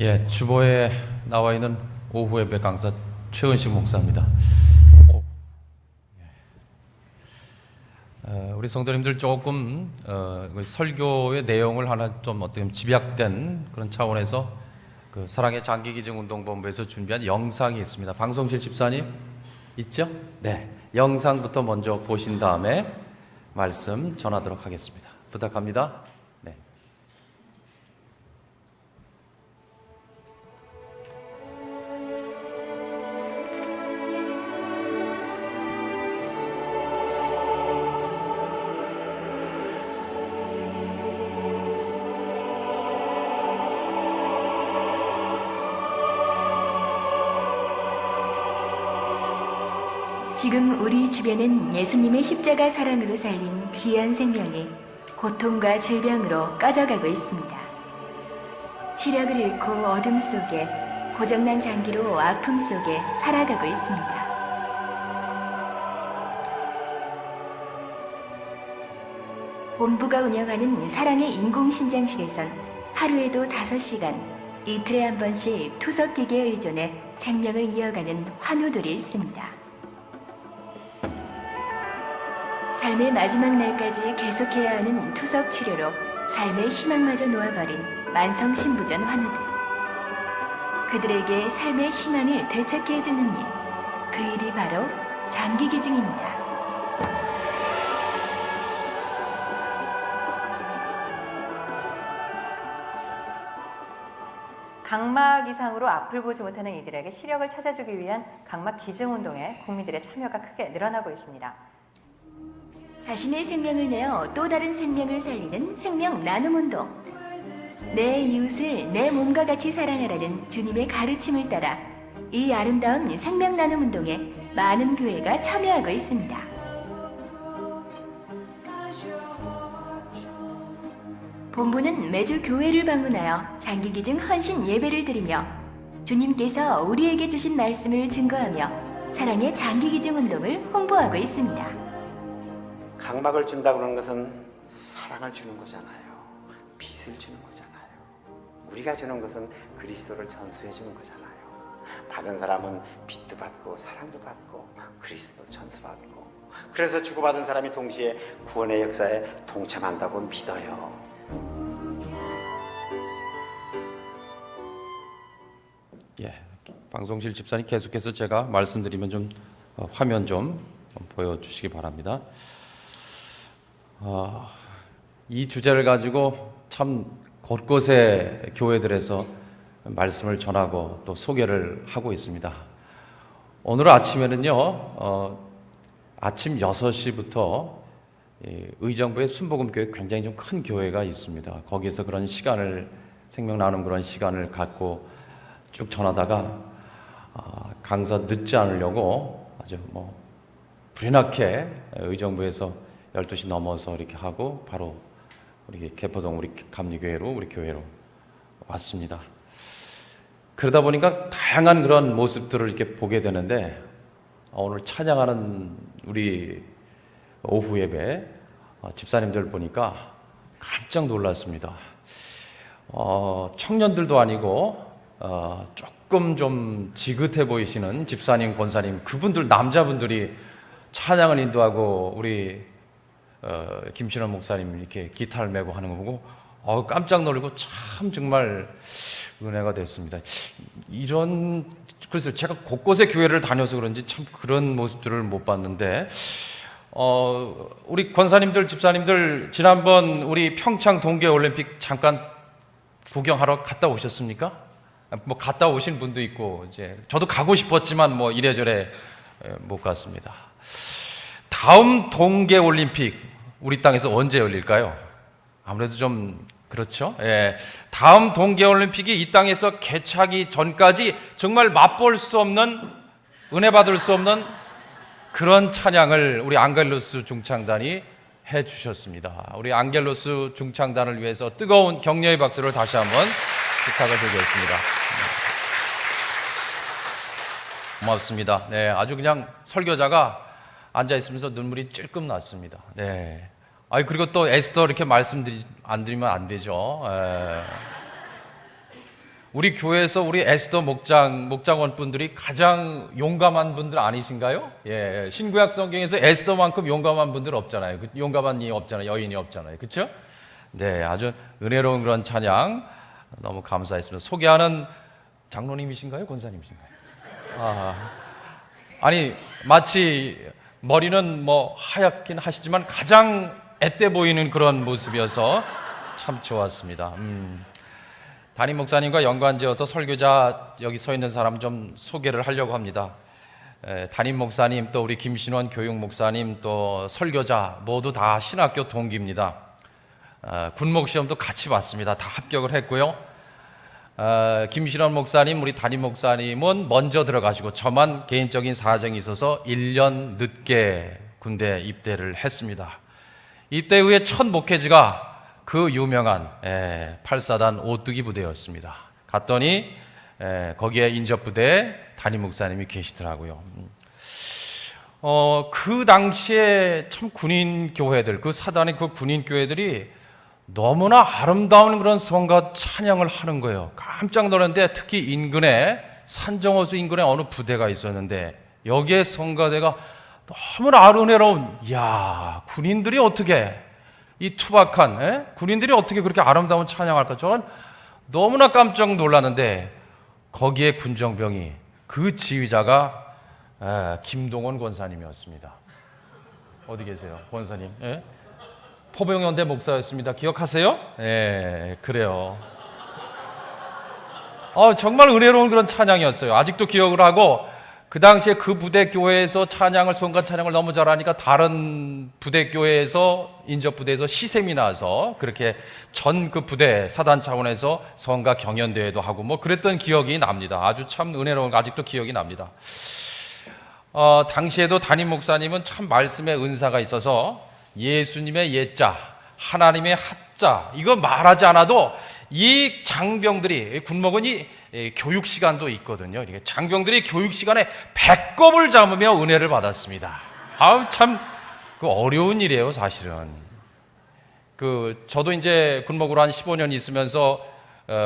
예, 주보에 나와 있는 오후 예배 강사 최은식 목사입니다. 우리 성도님들 조금 설교의 내용을 하나 좀 어떻게 보면 집약된 그런 차원에서 그 사랑의 장기기증운동본부에서 준비한 영상이 있습니다. 방송실 집사님 있죠? 네, 영상부터 먼저 보신 다음에 말씀 전하도록 하겠습니다. 부탁합니다. 네. 지금 우리 주변은 예수님의 십자가 사랑으로 살린 귀한 생명이 고통과 질병으로 꺼져가고 있습니다. 시력을 잃고 어둠 속에 고장난 장기로 아픔 속에 살아가고 있습니다. 본부가 운영하는 사랑의 인공신장실에선 하루에도 5시간, 이틀에 한 번씩 투석기계에 의존해 생명을 이어가는 환우들이 있습니다. 삶의 마지막 날까지 계속해야 하는 투석 치료로 삶의 희망마저 놓아버린 만성신부전 환우들. 그들에게 삶의 희망을 되찾게 해주는 일, 그 일이 바로 장기기증입니다. 각막 이상으로 앞을 보지 못하는 이들에게 시력을 찾아주기 위한 각막 기증운동에 국민들의 참여가 크게 늘어나고 있습니다. 자신의 생명을 내어 또 다른 생명을 살리는 생명 나눔운동. 내 이웃을 내 몸과 같이 사랑하라는 주님의 가르침을 따라 이 아름다운 생명 나눔운동에 많은 교회가 참여하고 있습니다. 본부는 매주 교회를 방문하여 장기기증 헌신 예배를 드리며 주님께서 우리에게 주신 말씀을 증거하며 사랑의 장기기증 운동을 홍보하고 있습니다. 각막을 준다 그러는 것은 사랑을 주는 거잖아요. 빛을 주는 거잖아요. 우리가 주는 것은 그리스도를 전수해 주는 거잖아요. 받은 사람은 빛도 받고 사랑도 받고 그리스도도 전수받고, 그래서 주고받은 사람이 동시에 구원의 역사에 동참한다고 믿어요. 예, 방송실 집사님 계속해서 제가 말씀드리면 좀 화면 좀 보여주시기 바랍니다. 이 주제를 가지고 참 곳곳에 교회들에서 말씀을 전하고 또 소개를 하고 있습니다. 오늘 아침에는요, 아침 6시부터 의정부의 순복음교회 굉장히 좀 큰 교회가 있습니다. 거기에서 그런 시간을, 생명 나눔 그런 시간을 갖고 쭉 전하다가 강사 늦지 않으려고 아주 불이 나게 의정부에서 12시 넘어서 이렇게 하고 바로 우리 개포동 우리 감리교회로, 우리 교회로 왔습니다. 그러다 보니까 다양한 그런 모습들을 이렇게 보게 되는데, 오늘 찬양하는 우리 오후 예배 집사님들 보니까 깜짝 놀랐습니다. 청년들도 아니고 조금 좀 지긋해 보이시는 집사님, 권사님, 그분들 남자분들이 찬양을 인도하고 우리 김신원 목사님 이렇게 기타를 메고 하는 거 보고 깜짝 놀라고 참 정말 은혜가 됐습니다. 그래서 제가 곳곳에 교회를 다녀서 그런지 참 그런 모습들을 못 봤는데, 우리 권사님들, 집사님들 지난번 우리 평창 동계올림픽 잠깐 구경하러 갔다 오셨습니까? 갔다 오신 분도 있고, 이제 저도 가고 싶었지만 이래저래 못 갔습니다. 다음 동계올림픽 우리 땅에서 언제 열릴까요? 아무래도 좀 그렇죠? 예. 다음 동계올림픽이 이 땅에서 개최하기 전까지 정말 맛볼 수 없는, 은혜 받을 수 없는 그런 찬양을 우리 앙겔로스 중창단이 해 주셨습니다. 우리 앙겔로스 중창단을 위해서 뜨거운 격려의 박수를 다시 한번 부탁을 드리겠습니다. 고맙습니다. 네, 아주 그냥 설교자가 앉아 있으면서 눈물이 찔끔 났습니다. 네. 그리고 또 에스더 이렇게 안 드리면 안 되죠. 우리 교회에서 우리 에스더 목장원 분들이 가장 용감한 분들 아니신가요? 예, 신구약 성경에서 에스더만큼 용감한 분들 없잖아요. 용감한 이 없잖아요. 여인이 없잖아요. 그렇죠? 네, 아주 은혜로운 그런 찬양 너무 감사했습니다. 소개하는 장로님이신가요? 권사님이신가요? 아니 마치 머리는 뭐 하얗긴 하시지만 가장 앳돼 보이는 그런 모습이어서 참 좋았습니다. 담임 목사님과 연관지어서 설교자 여기 서 있는 사람 좀 소개를 하려고 합니다. 담임 목사님, 또 우리 김신원 교육 목사님, 또 설교자 모두 다 신학교 동기입니다. 군목 시험도 같이 봤습니다. 다 합격을 했고요. 김신원 목사님, 우리 담임 목사님은 먼저 들어가시고 저만 개인적인 사정이 있어서 1년 늦게 군대 입대를 했습니다. 입대 후에 첫 목회지가 그 유명한 8사단 오뚜기 부대였습니다. 갔더니 거기에 인접부대에 담임 목사님이 계시더라고요. 그 당시에 참 군인 교회들, 그 사단의 그 군인 교회들이 너무나 아름다운 그런 성가 찬양을 하는 거예요. 깜짝 놀랐는데 특히 인근에 산정호수 인근에 어느 부대가 있었는데 여기에 성가대가 너무나 은혜로운, 이야, 군인들이 어떻게 이 투박한 군인들이 어떻게 그렇게 아름다운 찬양할까? 저는 너무나 깜짝 놀랐는데 거기에 군정병이 그 지휘자가 김동원 권사님이었습니다. 어디 계세요, 권사님? 포병연대 목사였습니다. 기억하세요? 그래요. 정말 은혜로운 그런 찬양이었어요. 아직도 기억을 하고 그 당시에 그 부대 교회에서 찬양을, 성가 찬양을 너무 잘하니까 다른 부대 교회에서, 인접 부대에서 시샘이 나서 그렇게 전 그 부대 사단 차원에서 성가 경연대회도 하고 뭐 그랬던 기억이 납니다. 아주 참 은혜로운, 아직도 기억이 납니다. 당시에도 담임 목사님은 참 말씀의 은사가 있어서 예수님의 예자, 하나님의 하자, 이거 말하지 않아도 이 장병들이, 군목은 이 교육 시간도 있거든요. 이렇게 장병들이 교육 시간에 배꼽을 잡으며 은혜를 받았습니다. 참 그 어려운 일이에요, 사실은. 저도 이제 군목으로 한 15년 있으면서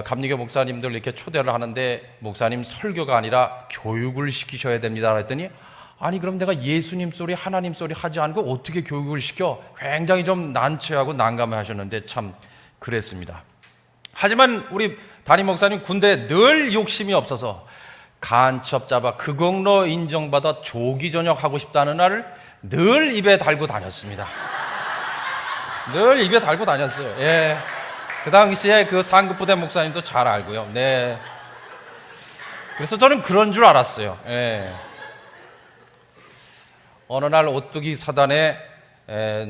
감리교 목사님들 이렇게 초대를 하는데 목사님 설교가 아니라 교육을 시키셔야 됩니다. 그랬더니 아니 그럼 내가 예수님 소리, 하나님 소리 하지 않고 어떻게 교육을 시켜? 굉장히 좀 난처하고 난감해 하셨는데 참 그랬습니다. 하지만 우리 담임 목사님 군대에 늘 욕심이 없어서 간첩 잡아 극옥로 인정받아 조기 전역하고 싶다는 날을 늘 입에 달고 다녔습니다. 늘 입에 달고 다녔어요. 예. 그 당시에 그 상급부대 목사님도 잘 알고요. 네. 그래서 저는 그런 줄 알았어요. 예. 어느 날 오뚜기 사단에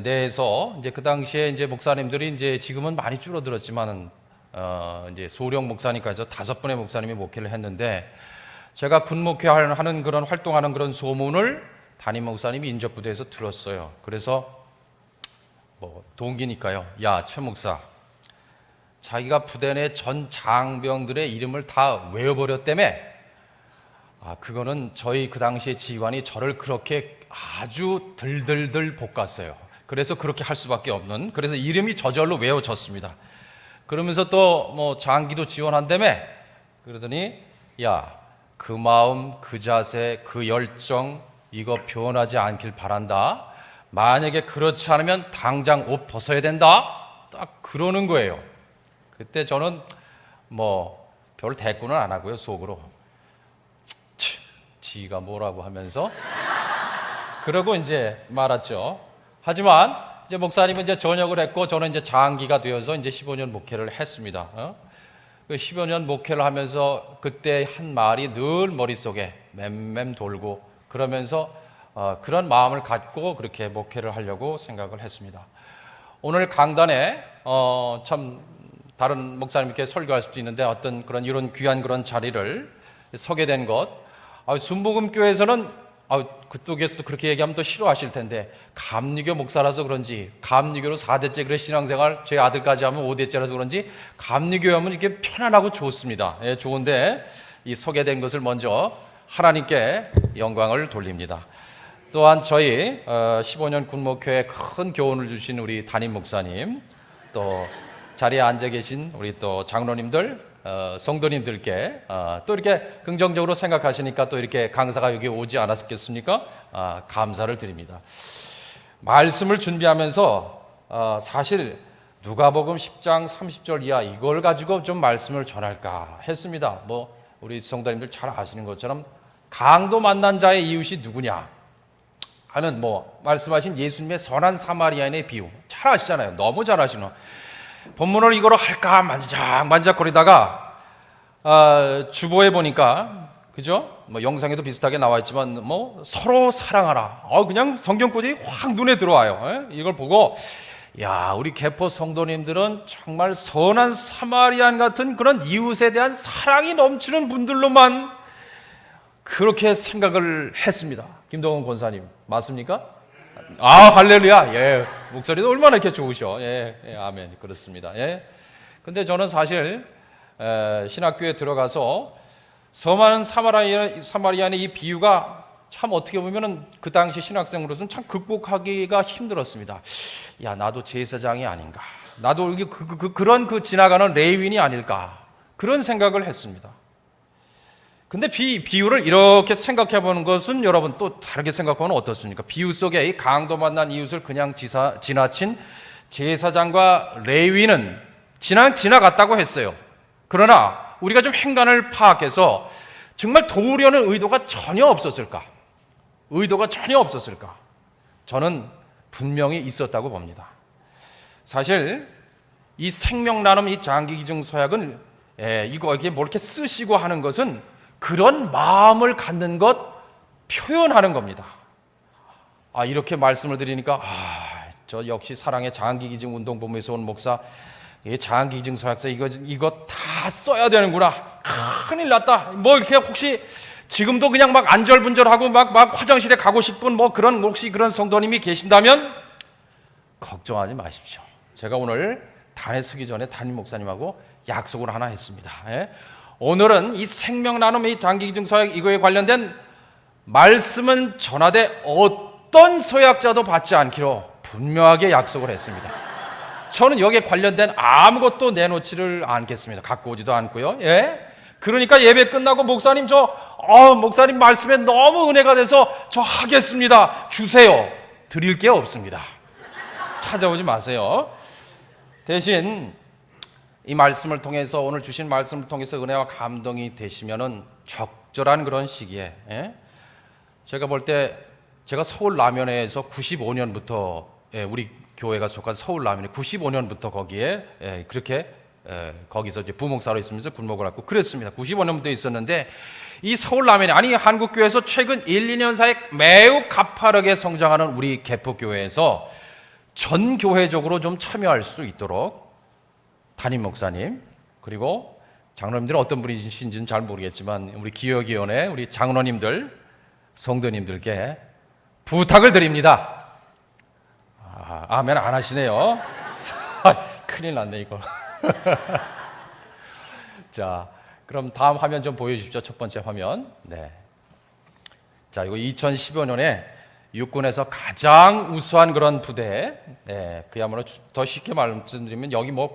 내에서 이제 그 당시에 이제 목사님들이 이제 지금은 많이 줄어들었지만은 이제 소령 목사님까지 5분의 목사님이 목회를 했는데 제가 군목회하는 그런 활동하는 그런 소문을 담임 목사님이 인접부대에서 들었어요. 그래서 뭐 동기니까요. 야, 최 목사, 자기가 부대 내 전 장병들의 이름을 다 외워버렸다며. 그거는 저희 그 당시에 지휘관이 저를 그렇게 아주 들들들 볶았어요. 그래서 그렇게 할 수밖에 없는, 그래서 이름이 저절로 외워졌습니다. 그러면서 또 뭐 장기도 지원한다며. 그러더니 야, 그 마음, 그 자세, 그 열정 이거 변하지 않길 바란다. 만약에 그렇지 않으면 당장 옷 벗어야 된다. 딱 그러는 거예요. 그때 저는 뭐 별 대꾸는 안 하고요, 속으로 지가 뭐라고 하면서 그러고 이제 말았죠. 하지만 이제 목사님은 이제 전역을 했고 저는 이제 장기가 되어서 이제 15년 목회를 했습니다. 그 15년 목회를 하면서 그때 한 말이 늘 머릿속에 맴맴 돌고 그러면서 그런 마음을 갖고 그렇게 목회를 하려고 생각을 했습니다. 오늘 강단에 참 다른 목사님께 설교할 수도 있는데 어떤 그런 이런 귀한 그런 자리를 서게 된 것, 순복음교회에서는 그쪽에서도 그렇게 얘기하면 또 싫어하실 텐데 감리교 목사라서 그런지, 감리교로 4대째 그래 신앙생활, 제 아들까지 하면 5대째라서 그런지 감리교회 하면 이렇게 편안하고 좋습니다. 예, 좋은데 이 서게 된 것을 먼저 하나님께 영광을 돌립니다. 또한 저희 15년 군목회에 큰 교훈을 주신 우리 담임 목사님, 또 자리에 앉아 계신 우리 또 장로님들, 성도님들께 또 이렇게 긍정적으로 생각하시니까 또 이렇게 강사가 여기 오지 않았겠습니까? 감사를 드립니다. 말씀을 준비하면서 사실 누가복음 10장 30절 이하 이걸 가지고 좀 말씀을 전할까 했습니다. 뭐 우리 성도님들 잘 아시는 것처럼 강도 만난 자의 이웃이 누구냐 하는 뭐 말씀하신 예수님의 선한 사마리아인의 비유 잘 아시잖아요. 너무 잘 아시는 본문을 이거로 할까 만작거리다가 주보에 보니까 그죠? 뭐 영상에도 비슷하게 나와 있지만 뭐 서로 사랑하라. 그냥 성경 구절이 확 눈에 들어와요. 이걸 보고 야, 우리 개포 성도님들은 정말 선한 사마리안 같은 그런 이웃에 대한 사랑이 넘치는 분들로만 그렇게 생각을 했습니다. 김동원 권사님 맞습니까? 할렐루야. 예, 목소리도 얼마나 이렇게 좋으셔. 예, 아멘. 그렇습니다. 예. 근데 저는 사실 신학교에 들어가서 선한 사마리안의 이 비유가 참 어떻게 보면은 그 당시 신학생으로서는 참 극복하기가 힘들었습니다. 야, 나도 제사장이 아닌가? 나도 그런 지나가는 레위인이 아닐까? 그런 생각을 했습니다. 근데 비유를 이렇게 생각해 보는 것은 여러분 또 다르게 생각하면 어떻습니까? 비유 속에 이 강도 만난 이웃을 그냥 지나친 제사장과 레위인은 지나갔다고 했어요. 그러나 우리가 좀 행간을 파악해서 정말 도우려는 의도가 전혀 없었을까? 저는 분명히 있었다고 봅니다. 사실 이 생명 나눔 이 장기기증 서약은 이게 뭐 이렇게 쓰시고 하는 것은 그런 마음을 갖는 것 표현하는 겁니다. 이렇게 말씀을 드리니까 저 역시 사랑의 장기기증 운동본부에서 온 목사 장기기증 서약서 이거 다 써야 되는구나. 큰일 났다. 뭐 이렇게 혹시 지금도 그냥 막 안절분절하고 막 화장실에 가고 싶은 뭐 혹시 그런 성도님이 계신다면 걱정하지 마십시오. 제가 오늘 단에 서기 전에 담임 목사님하고 약속을 하나 했습니다. 오늘은 이 생명 나눔 이 장기기증 서약 이거에 관련된 말씀은 전하되 어떤 서약자도 받지 않기로 분명하게 약속을 했습니다. 저는 여기에 관련된 아무것도 내놓지를 않겠습니다. 갖고 오지도 않고요. 그러니까 예배 끝나고 목사님 목사님 말씀에 너무 은혜가 돼서 저 하겠습니다. 주세요. 드릴 게 없습니다. 찾아오지 마세요. 대신 이 말씀을 통해서 오늘 주신 말씀을 통해서 은혜와 감동이 되시면은 적절한 그런 시기에 제가 볼 때 제가 서울 라면회에서 95년부터 우리 교회가 속한 서울 라면회 95년부터 거기에 그렇게 거기서 이제 부목사로 있으면서 군목을 하고 그랬습니다. 95년부터 있었는데 이 서울 라면회 한국교회에서 최근 1, 2년 사이에 매우 가파르게 성장하는 우리 개포교회에서 전 교회적으로 좀 참여할 수 있도록 담임 목사님 그리고 장로님들은 어떤 분이신지는 잘 모르겠지만 우리 기억위원회 우리 장로님들 성도님들께 부탁을 드립니다. 아멘 안 하시네요. 큰일 났네 이거. 자, 그럼 다음 화면 좀 보여주십시오. 첫 번째 화면. 자, 이거 2015년에 육군에서 가장 우수한 그런 부대. 그야말로 더 쉽게 말씀드리면 여기 뭐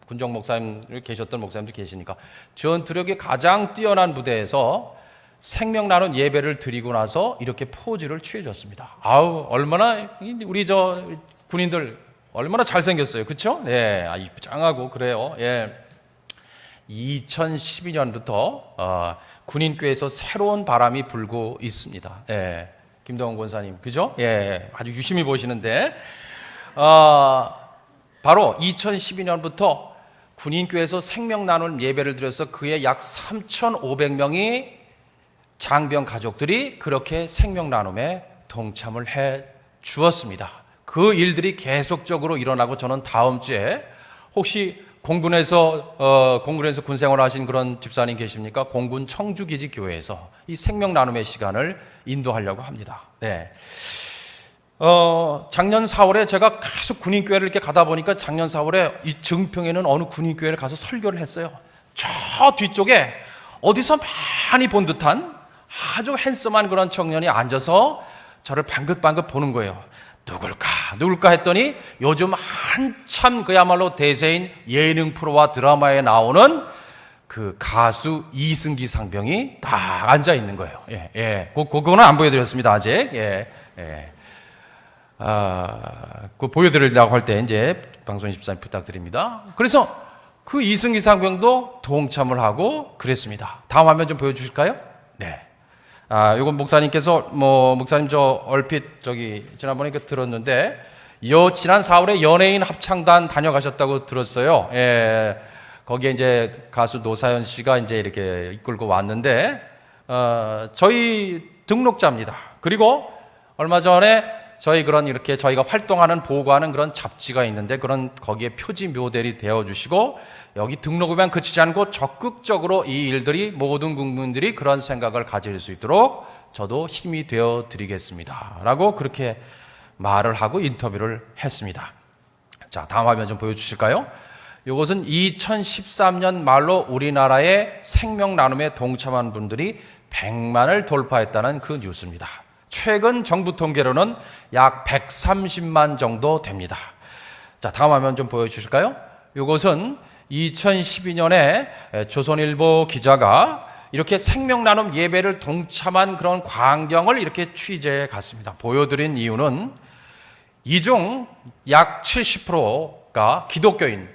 군정 목사님 계셨던 목사님도 계시니까 전투력이 가장 뛰어난 부대에서 생명 나눈 예배를 드리고 나서 이렇게 포즈를 취해줬습니다. 얼마나 우리 군인들 얼마나 잘생겼어요. 그렇죠? 이쁘장하고 그래요. 2012년부터 군인교회에서 새로운 바람이 불고 있습니다. 김동원 권사님, 그죠? 아주 유심히 보시는데 바로 2012년부터 군인교회에서 생명 나눌 예배를 드려서 그의 약 3,500명이 장병 가족들이 그렇게 생명 나눔에 동참을 해 주었습니다. 그 일들이 계속적으로 일어나고 저는 다음 주에 혹시 공군에서 군 생활하신 그런 집사님 계십니까? 공군 청주기지 교회에서 이 생명 나눔의 시간을 인도하려고 합니다. 작년 4월에 제가 계속 군인교회를 이렇게 가다 보니까 작년 4월에 이 증평에는 어느 군인교회를 가서 설교를 했어요. 저 뒤쪽에 어디서 많이 본 듯한 아주 핸섬한 그런 청년이 앉아서 저를 방긋방긋 보는 거예요. 누굴까 했더니 요즘 한참 그야말로 대세인 예능 프로와 드라마에 나오는 그 가수 이승기 상병이 딱 앉아 있는 거예요. 예, 예. 그거는 안 보여드렸습니다, 아직. 예, 예. 그 보여드리려고 할 때 이제 방송 24님 부탁드립니다. 그래서 그 이승기 상병도 동참을 하고 그랬습니다. 다음 화면 좀 보여주실까요? 네. 요건 목사님께서 목사님 저 얼핏 지난번에 들었는데 지난 4월에 연예인 합창단 다녀가셨다고 들었어요. 예. 거기에 이제 가수 노사연 씨가 이제 이렇게 이끌고 왔는데 저희 등록자입니다. 그리고 얼마 전에 저희가 활동하는 보고하는 그런 잡지가 있는데 거기에 표지 모델이 되어 주시고 여기 등록에만 그치지 않고 적극적으로 이 일들이 모든 국민들이 그런 생각을 가질 수 있도록 저도 힘이 되어 드리겠습니다. 라고 그렇게 말을 하고 인터뷰를 했습니다. 자, 다음 화면 좀 보여주실까요? 이것은 2013년 말로 우리나라의 생명 나눔에 동참한 분들이 100만을 돌파했다는 그 뉴스입니다. 최근 정부 통계로는 약 130만 정도 됩니다. 자, 다음 화면 좀 보여주실까요? 이것은 2012년에 조선일보 기자가 이렇게 생명 나눔 예배를 동참한 그런 광경을 이렇게 취재해 갔습니다. 보여드린 이유는 이 중 약 70%가 기독교인,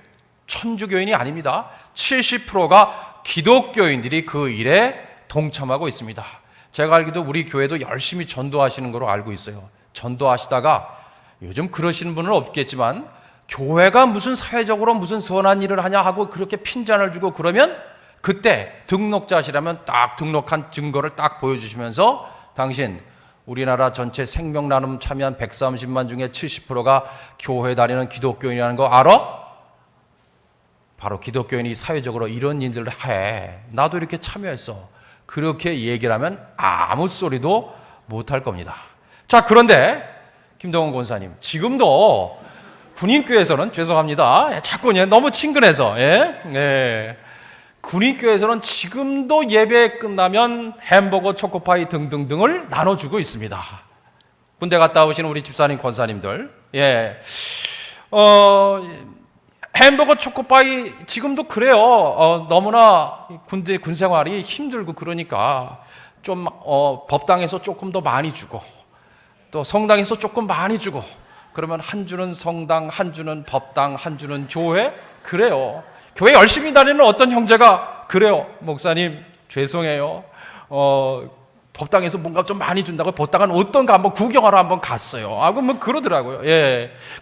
천주교인이 아닙니다. 70%가 기독교인들이 그 일에 동참하고 있습니다. 제가 알기도 우리 교회도 열심히 전도하시는 걸로 알고 있어요. 전도하시다가 요즘 그러시는 분은 없겠지만 교회가 무슨 사회적으로 무슨 선한 일을 하냐 하고 그렇게 핀잔을 주고 그러면 그때 등록자시라면 딱 등록한 증거를 딱 보여주시면서 당신 우리나라 전체 생명 나눔 참여한 130만 중에 70%가 교회 다니는 기독교인이라는 거 알아? 바로 기독교인이 사회적으로 이런 일들을 해. 나도 이렇게 참여했어. 그렇게 얘기를 하면 아무 소리도 못할 겁니다. 자, 그런데 김동원 권사님, 지금도 군인교회에서는 죄송합니다. 자꾸 너무 친근해서 군인교회에서는 지금도 예배 끝나면 햄버거, 초코파이 등등등을 나눠주고 있습니다. 군대 갔다 오신 우리 집사님, 권사님들, 햄버거, 초코파이 지금도 그래요. 너무나 군 생활이 힘들고 그러니까 좀 법당에서 조금 더 많이 주고 또 성당에서 조금 많이 주고 그러면 한 주는 성당, 한 주는 법당, 한 주는 교회 그래요. 교회 열심히 다니는 어떤 형제가 그래요. 목사님 죄송해요. 법당에서 뭔가 좀 많이 준다고 법당은 어떤가 한번 구경하러 한번 갔어요. 그러더라고요.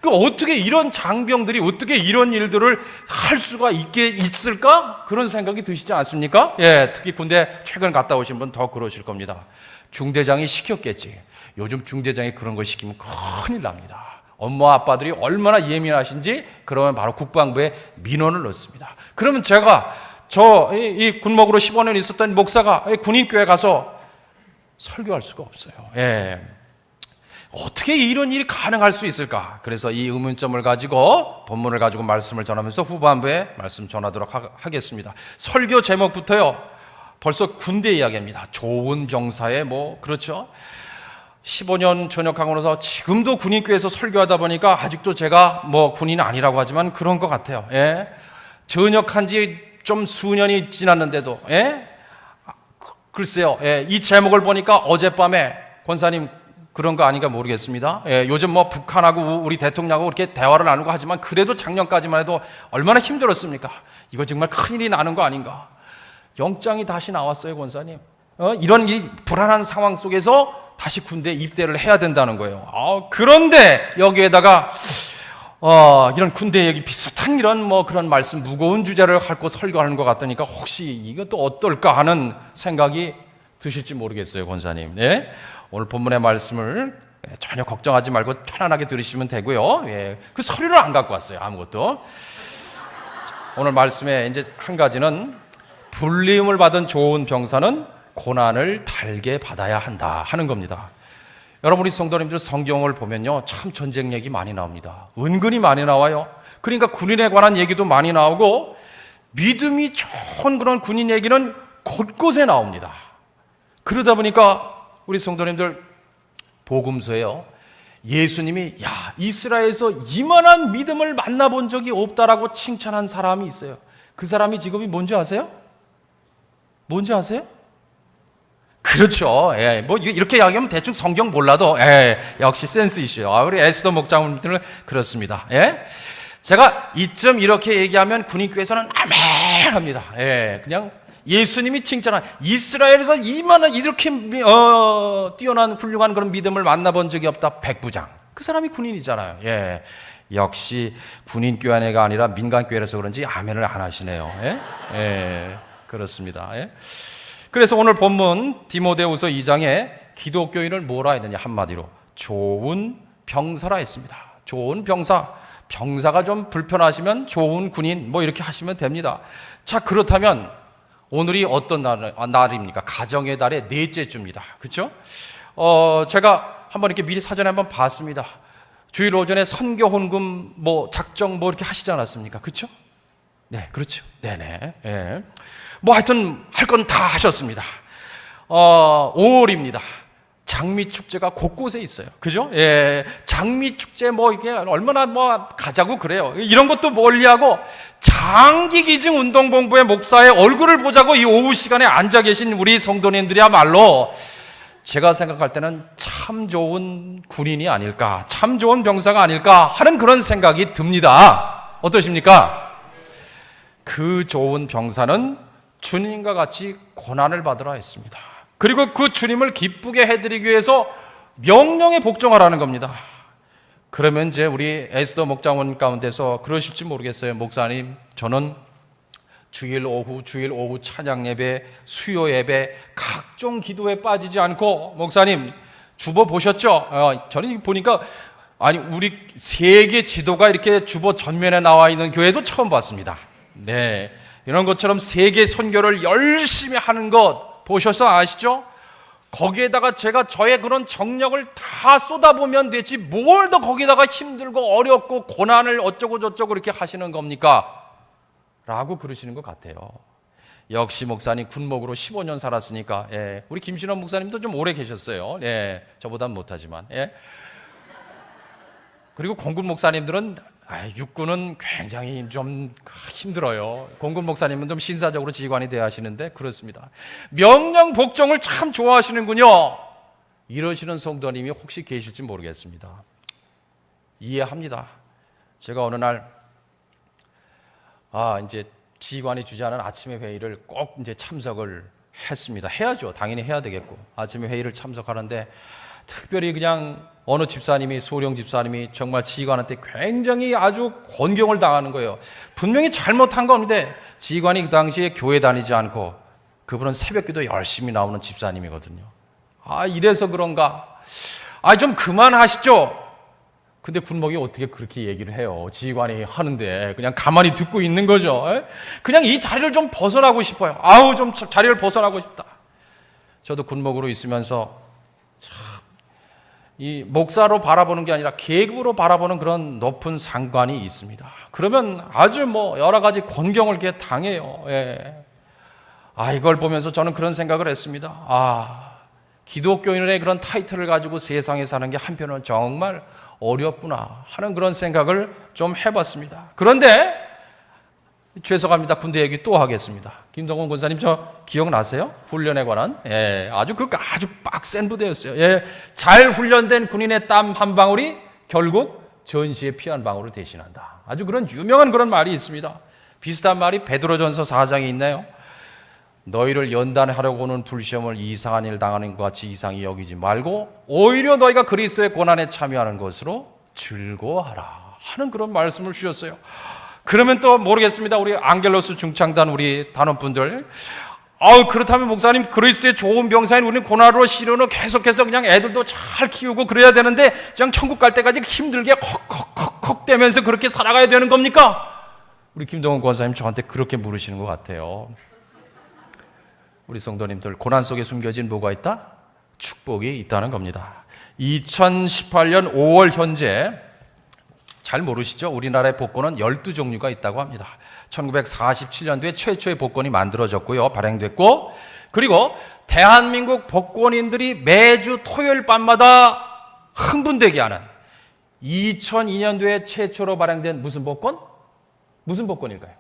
그 어떻게 이런 장병들이 어떻게 이런 일들을 할 수가 있을까? 그런 생각이 드시지 않습니까? 특히 군대 최근 갔다 오신 분 더 그러실 겁니다. 중대장이 시켰겠지. 요즘 중대장이 그런 거 시키면 큰일 납니다. 엄마 아빠들이 얼마나 예민하신지 그러면 바로 국방부에 민원을 넣습니다. 그러면 제가 이 군목으로 15년 있었던 목사가 군인교회 가서 설교할 수가 없어요. 어떻게 이런 일이 가능할 수 있을까? 그래서 이 의문점을 가지고 본문을 가지고 말씀을 전하면서 후반부에 말씀 전하도록 하겠습니다. 설교 제목부터요. 벌써 군대 이야기입니다. 좋은 병사의 그렇죠? 15년 전역하고 나서 지금도 군인교회에서 설교하다 보니까 아직도 제가 군인 아니라고 하지만 그런 것 같아요. 전역한 지 좀 수년이 지났는데도 글쎄요. 이 제목을 보니까 어젯밤에 권사님 그런 거 아닌가 모르겠습니다. 요즘 북한하고 우리 대통령하고 이렇게 대화를 나누고 하지만 그래도 작년까지만 해도 얼마나 힘들었습니까? 이거 정말 큰일이 나는 거 아닌가? 영장이 다시 나왔어요, 권사님. 이런 일이 불안한 상황 속에서 다시 군대에 입대를 해야 된다는 거예요. 그런데 여기에다가 이런 군대 얘기 비슷한 이런 그런 말씀 무거운 주제를 갖고 설교하는 것 같으니까 혹시 이것도 어떨까 하는 생각이 드실지 모르겠어요, 권사님. 오늘 본문의 말씀을 전혀 걱정하지 말고 편안하게 들으시면 되고요. 그 서류를 안 갖고 왔어요, 아무것도. 오늘 말씀에 이제 한 가지는 불리움을 받은 좋은 병사는 고난을 달게 받아야 한다 하는 겁니다. 여러분 우리 성도님들 성경을 보면요 참 전쟁 얘기 많이 나옵니다. 은근히 많이 나와요. 그러니까 군인에 관한 얘기도 많이 나오고 믿음이 좋은 그런 군인 얘기는 곳곳에 나옵니다. 그러다 보니까 우리 성도님들 복음서에요 예수님이 이스라엘에서 이만한 믿음을 만나본 적이 없다라고 칭찬한 사람이 있어요. 그 사람이 직업이 뭔지 아세요? 뭔지 아세요? 그렇죠. 예, 뭐 이렇게 이야기하면 대충 성경 몰라도 예, 역시 센스 이슈요. 우리 에스더 목장님들은 그렇습니다. 예, 제가 이쯤 이렇게 얘기하면 군인교회에서는 아멘 합니다. 예, 그냥 예수님이 칭찬한 이스라엘에서 이만한 이렇게 뛰어난 훌륭한 그런 믿음을 만나본 적이 없다. 백부장. 그 사람이 군인이잖아요. 예, 역시 군인교회가 아니라 민간교회라서 그런지 아멘을 안 하시네요. 예, 예, 그렇습니다. 예. 그래서 오늘 본문 디모데후서 2장에 기독교인을 뭐라 했느냐, 한마디로 좋은 병사라 했습니다. 좋은 병사. 병사가 좀 불편하시면 좋은 군인 뭐 이렇게 하시면 됩니다. 자, 그렇다면 오늘이 어떤 날입니까? 가정의 달의 넷째 주입니다. 그렇죠? 제가 한번 이렇게 미리 사전에 한번 봤습니다. 주일 오전에 선교 혼금 뭐 작정 뭐 이렇게 하시지 않았습니까? 그렇죠? 네, 그렇죠. 네네. 예. 뭐 하여튼 할 건 다 하셨습니다. 5월입니다. 장미 축제가 곳곳에 있어요. 그죠? 예. 장미 축제 뭐 이게 얼마나 뭐 가자고 그래요. 이런 것도 멀리하고 장기 기증 운동본부의 목사의 얼굴을 보자고 이 오후 시간에 앉아 계신 우리 성도님들이야말로 제가 생각할 때는 참 좋은 군인이 아닐까, 참 좋은 병사가 아닐까 하는 그런 생각이 듭니다. 어떠십니까? 그 좋은 병사는 주님과 같이 고난을 받으라 했습니다. 그리고 그 주님을 기쁘게 해드리기 위해서 명령에 복종하라는 겁니다. 그러면 이제 우리 에스더 목장원 가운데서 그러실지 모르겠어요. 목사님, 저는 주일 오후 찬양 예배, 수요 예배, 각종 기도에 빠지지 않고, 목사님 주보 보셨죠? 저는 보니까 아니 우리 세계 지도가 이렇게 주보 전면에 나와 있는 교회도 처음 봤습니다. 네, 이런 것처럼 세계 선교를 열심히 하는 것 보셔서 아시죠? 거기에다가 제가 저의 그런 정력을 다 쏟아보면 되지 뭘 더 거기다가 힘들고 어렵고 고난을 어쩌고 저쩌고 이렇게 하시는 겁니까? 라고 그러시는 것 같아요. 역시 목사님 군목으로 15년 살았으니까, 예. 우리 김신원 목사님도 좀 오래 계셨어요. 예. 저보단 못하지만, 예. 그리고 공군 목사님들은 육군은 굉장히 좀 힘들어요. 공군 목사님은 좀 신사적으로 지휘관이 되어야 하시는데 그렇습니다. 명령 복종을 참 좋아하시는군요. 이러시는 성도님이 혹시 계실지 모르겠습니다. 이해합니다. 제가 어느 날 이제 지휘관이 주재하는 아침의 회의를 꼭 이제 참석을 했습니다. 해야죠. 당연히 해야 되겠고. 아침에 회의를 참석하는데 특별히 그냥 어느 집사님이, 소령 집사님이 정말 지휘관한테 굉장히 아주 곤경을 당하는 거예요. 분명히 잘못한 건데 지휘관이 그 당시에 교회 다니지 않고 그분은 새벽기도 열심히 나오는 집사님이거든요. 이래서 그런가? 좀 그만하시죠. 근데 군목이 어떻게 그렇게 얘기를 해요? 지휘관이 하는데 그냥 가만히 듣고 있는 거죠. 그냥 이 자리를 좀 벗어나고 싶어요. 좀 자리를 벗어나고 싶다. 저도 군목으로 있으면서 참 이 목사로 바라보는 게 아니라 계급으로 바라보는 그런 높은 상관이 있습니다. 그러면 아주 뭐 여러 가지 곤경을 이렇게 당해요. 예. 이걸 보면서 저는 그런 생각을 했습니다. 기독교인의 그런 타이틀을 가지고 세상에 사는 게 한편으로는 정말 어렵구나 하는 그런 생각을 좀 해봤습니다. 그런데 죄송합니다. 군대 얘기 또 하겠습니다. 김동원 권사님 저 기억나세요? 훈련에 관한 아주 빡센 부대였어요. 잘 훈련된 군인의 땀 한 방울이 결국 전시의 피 한 방울을 대신한다. 아주 그런 유명한 그런 말이 있습니다. 비슷한 말이 베드로전서 4장에 있네요. 너희를 연단하려고 오는 불시험을 이상한 일 당하는 것 같이 이상히 여기지 말고 오히려 너희가 그리스도의 고난에 참여하는 것으로 즐거워하라 하는 그런 말씀을 주셨어요. 그러면 또 모르겠습니다. 우리 앙겔로스 중창단 우리 단원분들 그렇다면 목사님 그리스도의 좋은 병사인 우리는 고난으로 시련으로 계속해서 그냥 애들도 잘 키우고 그래야 되는데 그냥 천국 갈 때까지 힘들게 헉헉헉헉 대면서 그렇게 살아가야 되는 겁니까? 우리 김동원 권사님 저한테 그렇게 물으시는 것 같아요. 우리 성도님들 고난 속에 숨겨진 뭐가 있다? 축복이 있다는 겁니다. 2018년 5월 현재 잘 모르시죠? 우리나라의 복권은 12종류가 있다고 합니다. 1947년도에 최초의 복권이 만들어졌고요. 발행됐고 그리고 대한민국 복권인들이 매주 토요일 밤마다 흥분되게 하는 2002년도에 최초로 발행된 무슨 복권? 무슨 복권일까요?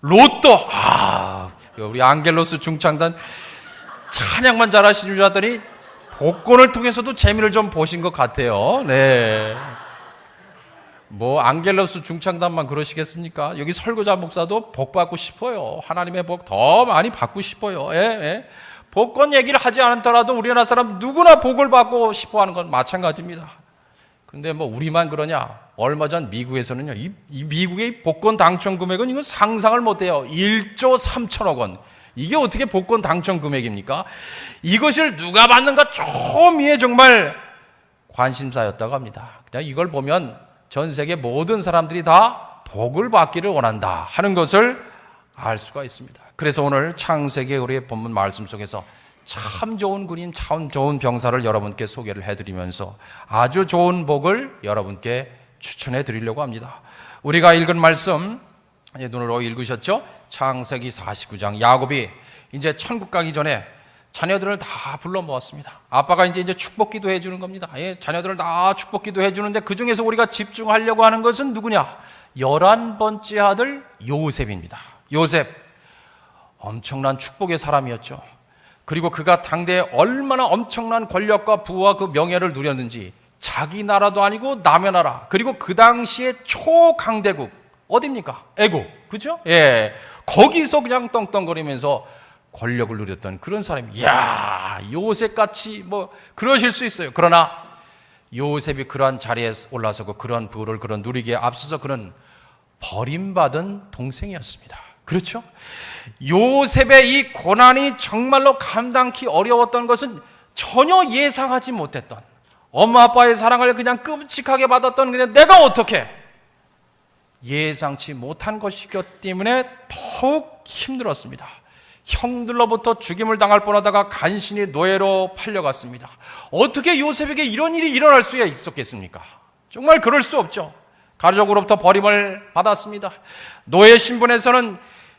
로또! 우리 안겔로스 중창단 찬양만 잘하시는 줄 알았더니 복권을 통해서도 재미를 좀 보신 것 같아요. 네. 뭐 안겔로스 중창단만 그러시겠습니까? 여기 설교자 목사도 복 받고 싶어요. 하나님의 복 더 많이 받고 싶어요. 예, 예. 복권 얘기를 하지 않더라도 우리나라 사람 누구나 복을 받고 싶어하는 건 마찬가지입니다. 근데 뭐 우리만 그러냐? 얼마 전 미국에서는요, 이 미국의 복권 당첨 금액은 이건 상상을 못해요. 1조 3천억 원. 이게 어떻게 복권 당첨 금액입니까? 이것을 누가 받는가 초미의 정말 관심사였다고 합니다. 그냥 이걸 보면 전 세계 모든 사람들이 다 복을 받기를 원한다 하는 것을 알 수가 있습니다. 그래서 오늘 창세기 우리의 본문 말씀 속에서 참 좋은 그림, 참 좋은 병사를 여러분께 소개를 해드리면서 아주 좋은 복을 여러분께 추천해 드리려고 합니다. 우리가 읽은 말씀 눈으로 읽으셨죠? 창세기 49장. 야곱이 이제 천국 가기 전에 자녀들을 다 불러 모았습니다. 아빠가 이제 축복 기도해 주는 겁니다. 예, 자녀들을 다 축복 기도해 주는데 그 중에서 우리가 집중하려고 하는 것은 누구냐? 11번째 아들 요셉입니다. 요셉, 엄청난 축복의 사람이었죠. 그리고 그가 당대에 얼마나 엄청난 권력과 부와 그 명예를 누렸는지, 자기 나라도 아니고 남의 나라, 그리고 그 당시에 초강대국 어디입니까? 애국, 그죠? 예, 거기서 그냥 떵떵거리면서 권력을 누렸던 그런 사람이, 이야, 요셉같이 뭐 그러실 수 있어요. 그러나 요셉이 그러한 자리에 올라서고 그런 부를 그런 누리기에 앞서서 그는 버림받은 동생이었습니다. 그렇죠? 요셉의 이 고난이 정말로 감당키 어려웠던 것은 전혀 예상하지 못했던, 엄마 아빠의 사랑을 그냥 끔찍하게 받았던, 근데 내가 어떻게 예상치 못한 것이기 때문에 더욱 힘들었습니다. 형들로부터 죽임을 당할 뻔하다가 간신히 노예로 팔려갔습니다. 어떻게 요셉에게 이런 일이 일어날 수 있었겠습니까? 정말 그럴 수 없죠. 가족으로부터 버림을 받았습니다. 노예 신분에서는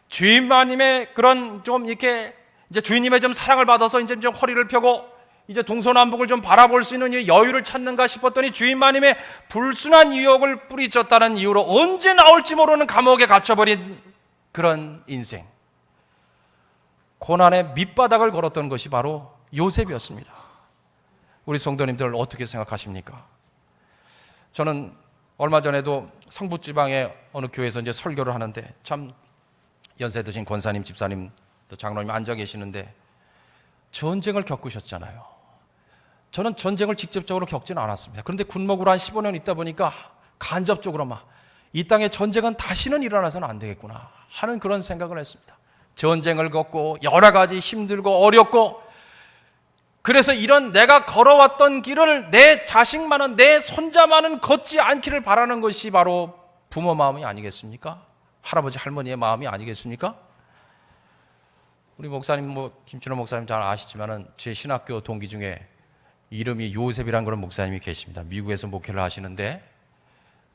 주인마님의 그런 좀 이렇게 이제 주인님의 좀 사랑을 받아서 이제 좀 허리를 펴고 이제 동서남북을 좀 바라볼 수 있는 이 여유를 찾는가 싶었더니 주인마님의 불순한 유혹을 뿌리쳤다는 이유로 언제 나올지 모르는 감옥에 갇혀버린 그런 인생. 고난의 밑바닥을 걸었던 것이 바로 요셉이었습니다. 우리 성도님들 어떻게 생각하십니까? 저는 얼마 전에도 성북지방의 어느 교회에서 이제 설교를 하는데 참 연세 드신 권사님, 집사님, 또 장로님 앉아 계시는데 전쟁을 겪으셨잖아요. 저는 전쟁을 직접적으로 겪지는 않았습니다. 그런데 군목으로 한 15년 있다 보니까 간접적으로 이 땅에 전쟁은 다시는 일어나서는 안 되겠구나 하는 그런 생각을 했습니다. 전쟁을 겪고 여러 가지 힘들고 어렵고, 그래서 이런 내가 걸어왔던 길을 내 자식만은, 내 손자만은 걷지 않기를 바라는 것이 바로 부모 마음이 아니겠습니까? 할아버지 할머니의 마음이 아니겠습니까? 우리 목사님, 김춘호 목사님 잘 아시지만은 제 신학교 동기 중에 이름이 요셉이라는 그런 목사님이 계십니다. 미국에서 목회를 하시는데,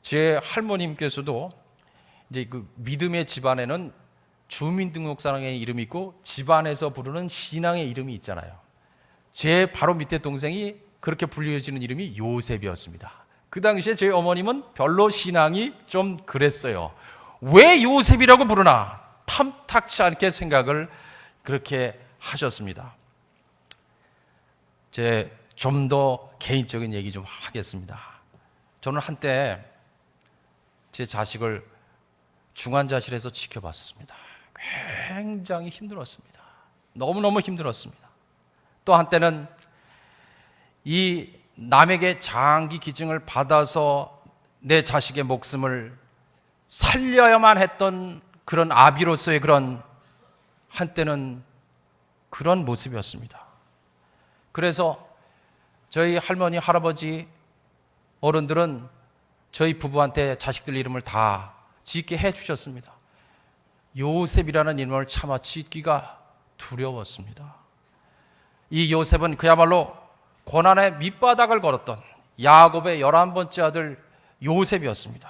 제 할머님께서도 이제 그 믿음의 집안에는 주민등록상의 이름이 있고 집안에서 부르는 신앙의 이름이 있잖아요. 제 바로 밑에 동생이 그렇게 불려지는 이름이 요셉이었습니다. 그 당시에 저희 어머님은 별로 신앙이 좀 그랬어요. 왜 요셉이라고 부르나 탐탁치 않게 생각을 그렇게 하셨습니다. 제 좀 더 개인적인 얘기 좀 하겠습니다. 저는 한때 제 자식을 중환자실에서 지켜봤습니다. 굉장히 힘들었습니다. 너무너무 힘들었습니다. 또 한때는 이 남에게 장기 기증을 받아서 내 자식의 목숨을 살려야만 했던 그런 아비로서의 그런 한때는 그런 모습이었습니다. 그래서 저희 할머니, 할아버지, 어른들은 저희 부부한테 자식들 이름을 다 짓게 해주셨습니다. 요셉이라는 이름을 차마 짓기가 두려웠습니다. 이 요셉은 그야말로 고난의 밑바닥을 걸었던 야곱의 11번째 아들 요셉이었습니다.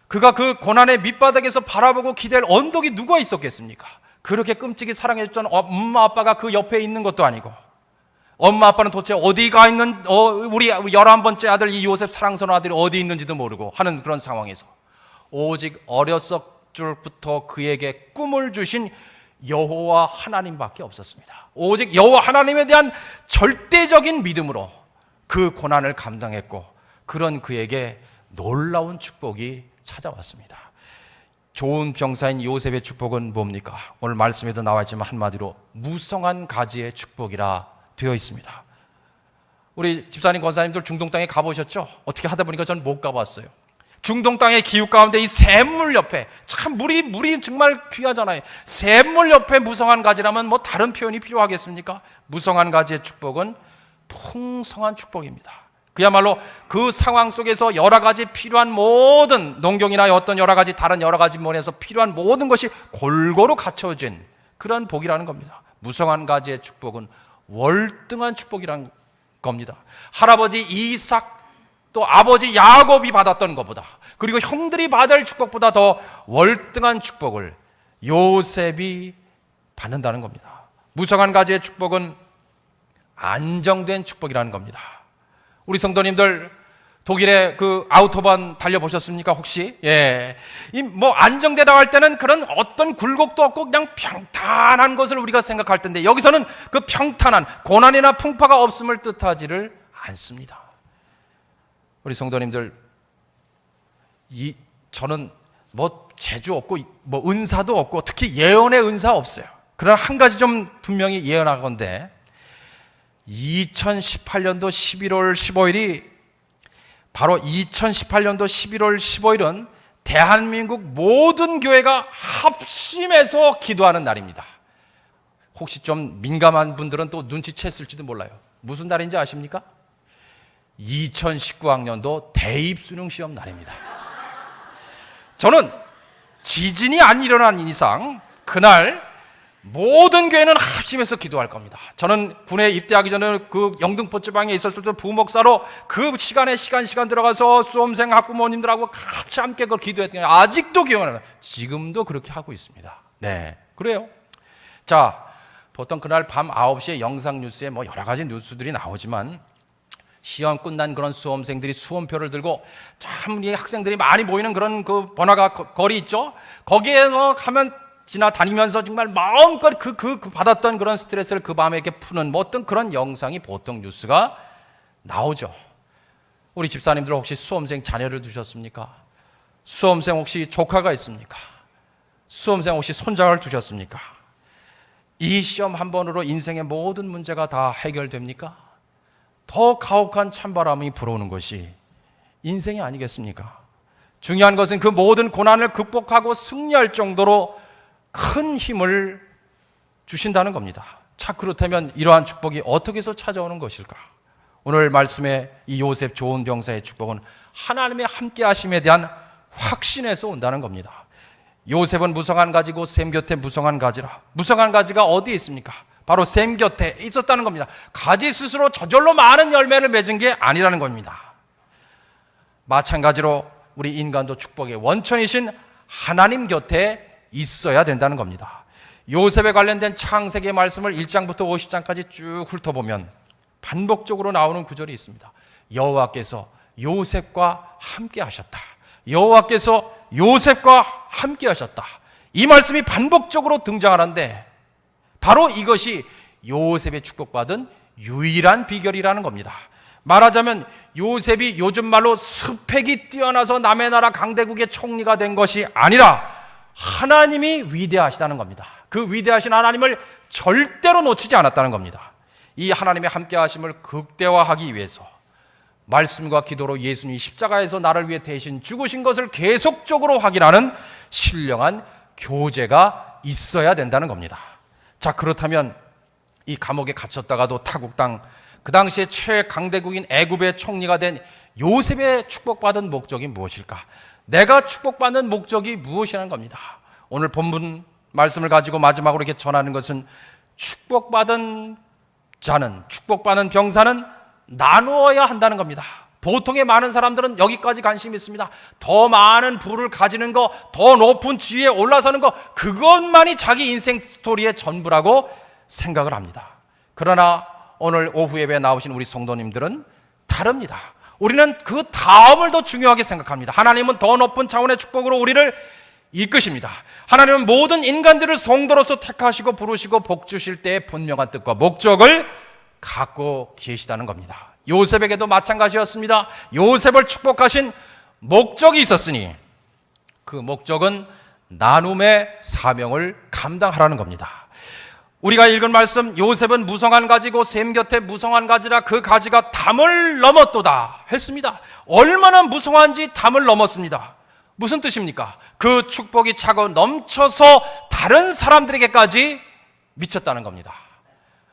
그가 그 고난의 밑바닥에서 바라보고 기댈 언덕이 누가 있었겠습니까? 그렇게 끔찍이 사랑해줬던 엄마 아빠가 그 옆에 있는 것도 아니고, 엄마 아빠는 도대체 어디가 있는, 우리 11번째 아들 이 요셉 사랑스러운 아들이 어디 있는지도 모르고 하는 그런 상황에서 오직 어렸을 줄부터 그에게 꿈을 주신 여호와 하나님밖에 없었습니다. 오직 여호와 하나님에 대한 절대적인 믿음으로 그 고난을 감당했고, 그런 그에게 놀라운 축복이 찾아왔습니다. 좋은 병사인 요셉의 축복은 뭡니까? 오늘 말씀에도 나와 있지만 한마디로 무성한 가지의 축복이라 되어 있습니다. 우리 집사님, 권사님들 중동 땅에 가보셨죠? 어떻게 하다 보니까 저는 못 가봤어요. 중동 땅의 기후 가운데 이 샘물 옆에, 참 물이 정말 귀하잖아요. 샘물 옆에 무성한 가지라면 뭐 다른 표현이 필요하겠습니까? 무성한 가지의 축복은 풍성한 축복입니다. 그야말로 그 상황 속에서 여러 가지 필요한 모든 농경이나 어떤 여러 가지 다른 여러 가지 면에서 필요한 모든 것이 골고루 갖춰진 그런 복이라는 겁니다. 무성한 가지의 축복은 월등한 축복이라는 겁니다. 할아버지 이삭 또 아버지 야곱이 받았던 것보다, 그리고 형들이 받을 축복보다 더 월등한 축복을 요셉이 받는다는 겁니다. 무성한 가지의 축복은 안정된 축복이라는 겁니다. 우리 성도님들 독일의 그 아우토반 달려보셨습니까 혹시? 예. 뭐 안정되다 할 때는 그런 어떤 굴곡도 없고 그냥 평탄한 것을 우리가 생각할 텐데, 여기서는 그 평탄한 고난이나 풍파가 없음을 뜻하지를 않습니다. 우리 성도님들, 저는 뭐 재주 없고 뭐 은사도 없고 특히 예언의 은사 없어요. 그러나 한 가지 좀 분명히 예언하건대 2018년도 11월 15일이 바로 2018년도 11월 15일은 대한민국 모든 교회가 합심해서 기도하는 날입니다. 혹시 좀 민감한 분들은 또 눈치챘을지도 몰라요. 무슨 날인지 아십니까? 2019학년도 대입수능 시험 날입니다. 저는 지진이 안 일어난 이상 그날 모든 교회는 합심해서 기도할 겁니다. 저는 군에 입대하기 전에 그 영등포 지방에 있었을 때 부목사로 그 시간 들어가서 수험생 학부모님들하고 같이 함께 그걸 기도했더니 아직도 기억나요. 지금도 그렇게 하고 있습니다. 네, 그래요. 자, 보통 그날 밤 9시에 영상 뉴스에 뭐 여러 가지 뉴스들이 나오지만, 시험 끝난 그런 수험생들이 수험표를 들고 참 이 학생들이 많이 모이는 그런 그 번화가 거리 있죠. 거기에서 가면 지나다니면서 정말 마음껏 그 받았던 그런 스트레스를 그 밤에 이렇게 푸는 뭐 어떤 그런 영상이 보통 뉴스가 나오죠. 우리 집사님들 혹시 수험생 자녀를 두셨습니까? 수험생 혹시 조카가 있습니까? 수험생 혹시 손자를 두셨습니까? 이 시험 한 번으로 인생의 모든 문제가 다 해결됩니까? 더 가혹한 찬바람이 불어오는 것이 인생이 아니겠습니까? 중요한 것은 그 모든 고난을 극복하고 승리할 정도로 큰 힘을 주신다는 겁니다. 자, 그렇다면 이러한 축복이 어떻게 해서 찾아오는 것일까? 오늘 말씀의 이 요셉 좋은 병사의 축복은 하나님의 함께 하심에 대한 확신에서 온다는 겁니다. 요셉은 무성한 가지고 샘 곁에 무성한 가지라. 무성한 가지가 어디에 있습니까? 바로 샘 곁에 있었다는 겁니다. 가지 스스로 저절로 많은 열매를 맺은 게 아니라는 겁니다. 마찬가지로 우리 인간도 축복의 원천이신 하나님 곁에 있어야 된다는 겁니다. 요셉에 관련된 창세기 말씀을 1장부터 50장까지 쭉 훑어보면 반복적으로 나오는 구절이 있습니다. 여호와께서 요셉과 함께 하셨다. 여호와께서 요셉과 함께 하셨다. 이 말씀이 반복적으로 등장하는데 바로 이것이 요셉의 축복받은 유일한 비결이라는 겁니다. 말하자면 요셉이 요즘 말로 스펙이 뛰어나서 남의 나라 강대국의 총리가 된 것이 아니라 하나님이 위대하시다는 겁니다. 그 위대하신 하나님을 절대로 놓치지 않았다는 겁니다. 이 하나님의 함께 하심을 극대화하기 위해서 말씀과 기도로 예수님이 십자가에서 나를 위해 대신 죽으신 것을 계속적으로 확인하는 신령한 교제가 있어야 된다는 겁니다. 자, 그렇다면 이 감옥에 갇혔다가도 타국 땅, 그 당시에 최강대국인 애굽의 총리가 된 요셉의 축복받은 목적이 무엇일까? 내가 축복받는 목적이 무엇이라는 겁니다. 오늘 본문 말씀을 가지고 마지막으로 이렇게 전하는 것은 축복받은 자는, 축복받는 병사는 나누어야 한다는 겁니다. 보통의 많은 사람들은 여기까지 관심이 있습니다. 더 많은 부를 가지는 거, 더 높은 지위에 올라서는 거, 그것만이 자기 인생 스토리의 전부라고 생각을 합니다. 그러나 오늘 오후 예배에 나오신 우리 성도님들은 다릅니다. 우리는 그 다음을 더 중요하게 생각합니다. 하나님은 더 높은 차원의 축복으로 우리를 이끄십니다. 하나님은 모든 인간들을 성도로서 택하시고 부르시고 복 주실 때의 분명한 뜻과 목적을 갖고 계시다는 겁니다. 요셉에게도 마찬가지였습니다. 요셉을 축복하신 목적이 있었으니 그 목적은 나눔의 사명을 감당하라는 겁니다. 우리가 읽은 말씀, 요셉은 무성한 가지고 샘 곁에 무성한 가지라 그 가지가 담을 넘었도다 했습니다. 얼마나 무성한지 담을 넘었습니다. 무슨 뜻입니까? 그 축복이 차고 넘쳐서 다른 사람들에게까지 미쳤다는 겁니다.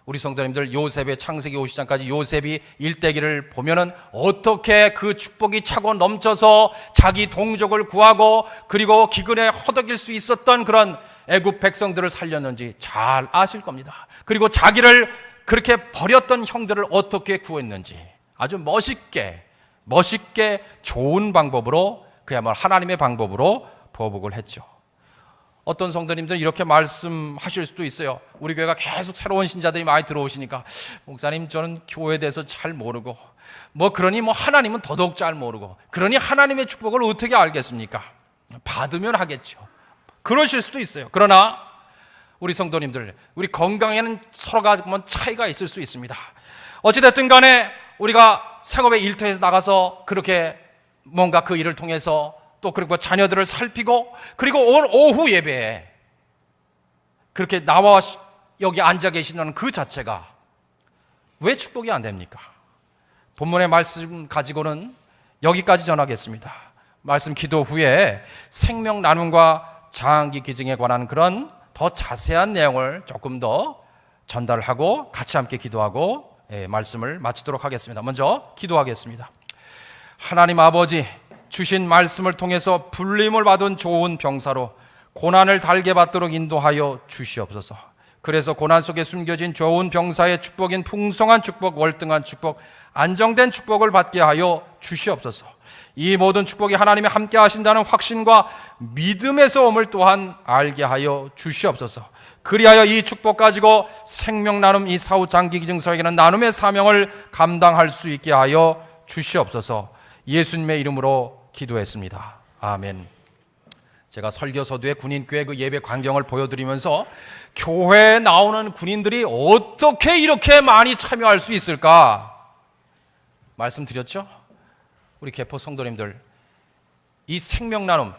우리 성도님들, 요셉의 창세기 50장까지 요셉이 일대기를 보면은 어떻게 그 축복이 차고 넘쳐서 자기 동족을 구하고 그리고 기근에 허덕일 수 있었던 그런 애굽 백성들을 살렸는지 잘 아실 겁니다. 그리고 자기를 그렇게 버렸던 형들을 어떻게 구했는지 아주 멋있게 좋은 방법으로, 그야말로 하나님의 방법으로 보복을 했죠. 어떤 성도님들은 이렇게 말씀하실 수도 있어요. 우리 교회가 계속 새로운 신자들이 많이 들어오시니까 목사님, 저는 교회에 대해서 잘 모르고 그러니 하나님은 더더욱 잘 모르고 그러니 하나님의 축복을 어떻게 알겠습니까? 받으면 하겠죠. 그러실 수도 있어요. 그러나 우리 성도님들, 우리 건강에는 서로가 차이가 있을 수 있습니다. 어찌됐든 간에 우리가 생업의 일터에서 나가서 그렇게 뭔가 그 일을 통해서 또 그리고 자녀들을 살피고 그리고 오늘 오후 예배에 그렇게 나와 여기 앉아 계시는 그 자체가 왜 축복이 안 됩니까? 본문의 말씀 가지고는 여기까지 전하겠습니다. 말씀 기도 후에 생명 나눔과 장기 기증에 관한 그런 더 자세한 내용을 조금 더 전달을 하고 같이 함께 기도하고 말씀을 마치도록 하겠습니다. 먼저 기도하겠습니다. 하나님 아버지, 주신 말씀을 통해서 불림을 받은 좋은 병사로 고난을 달게 받도록 인도하여 주시옵소서. 그래서 고난 속에 숨겨진 좋은 병사의 축복인 풍성한 축복, 월등한 축복, 안정된 축복을 받게 하여 주시옵소서. 이 모든 축복이 하나님이 함께 하신다는 확신과 믿음에서 옴을 또한 알게 하여 주시옵소서. 그리하여 이 축복 가지고 생명 나눔 이 사후 장기 기증서에게는 나눔의 사명을 감당할 수 있게 하여 주시옵소서. 예수님의 이름으로 기도했습니다. 아멘. 제가 설교서두에 군인교회 그 예배 광경을 보여드리면서 교회에 나오는 군인들이 어떻게 이렇게 많이 참여할 수 있을까 말씀드렸죠? 우리 개포 성도님들, 이 생명나눔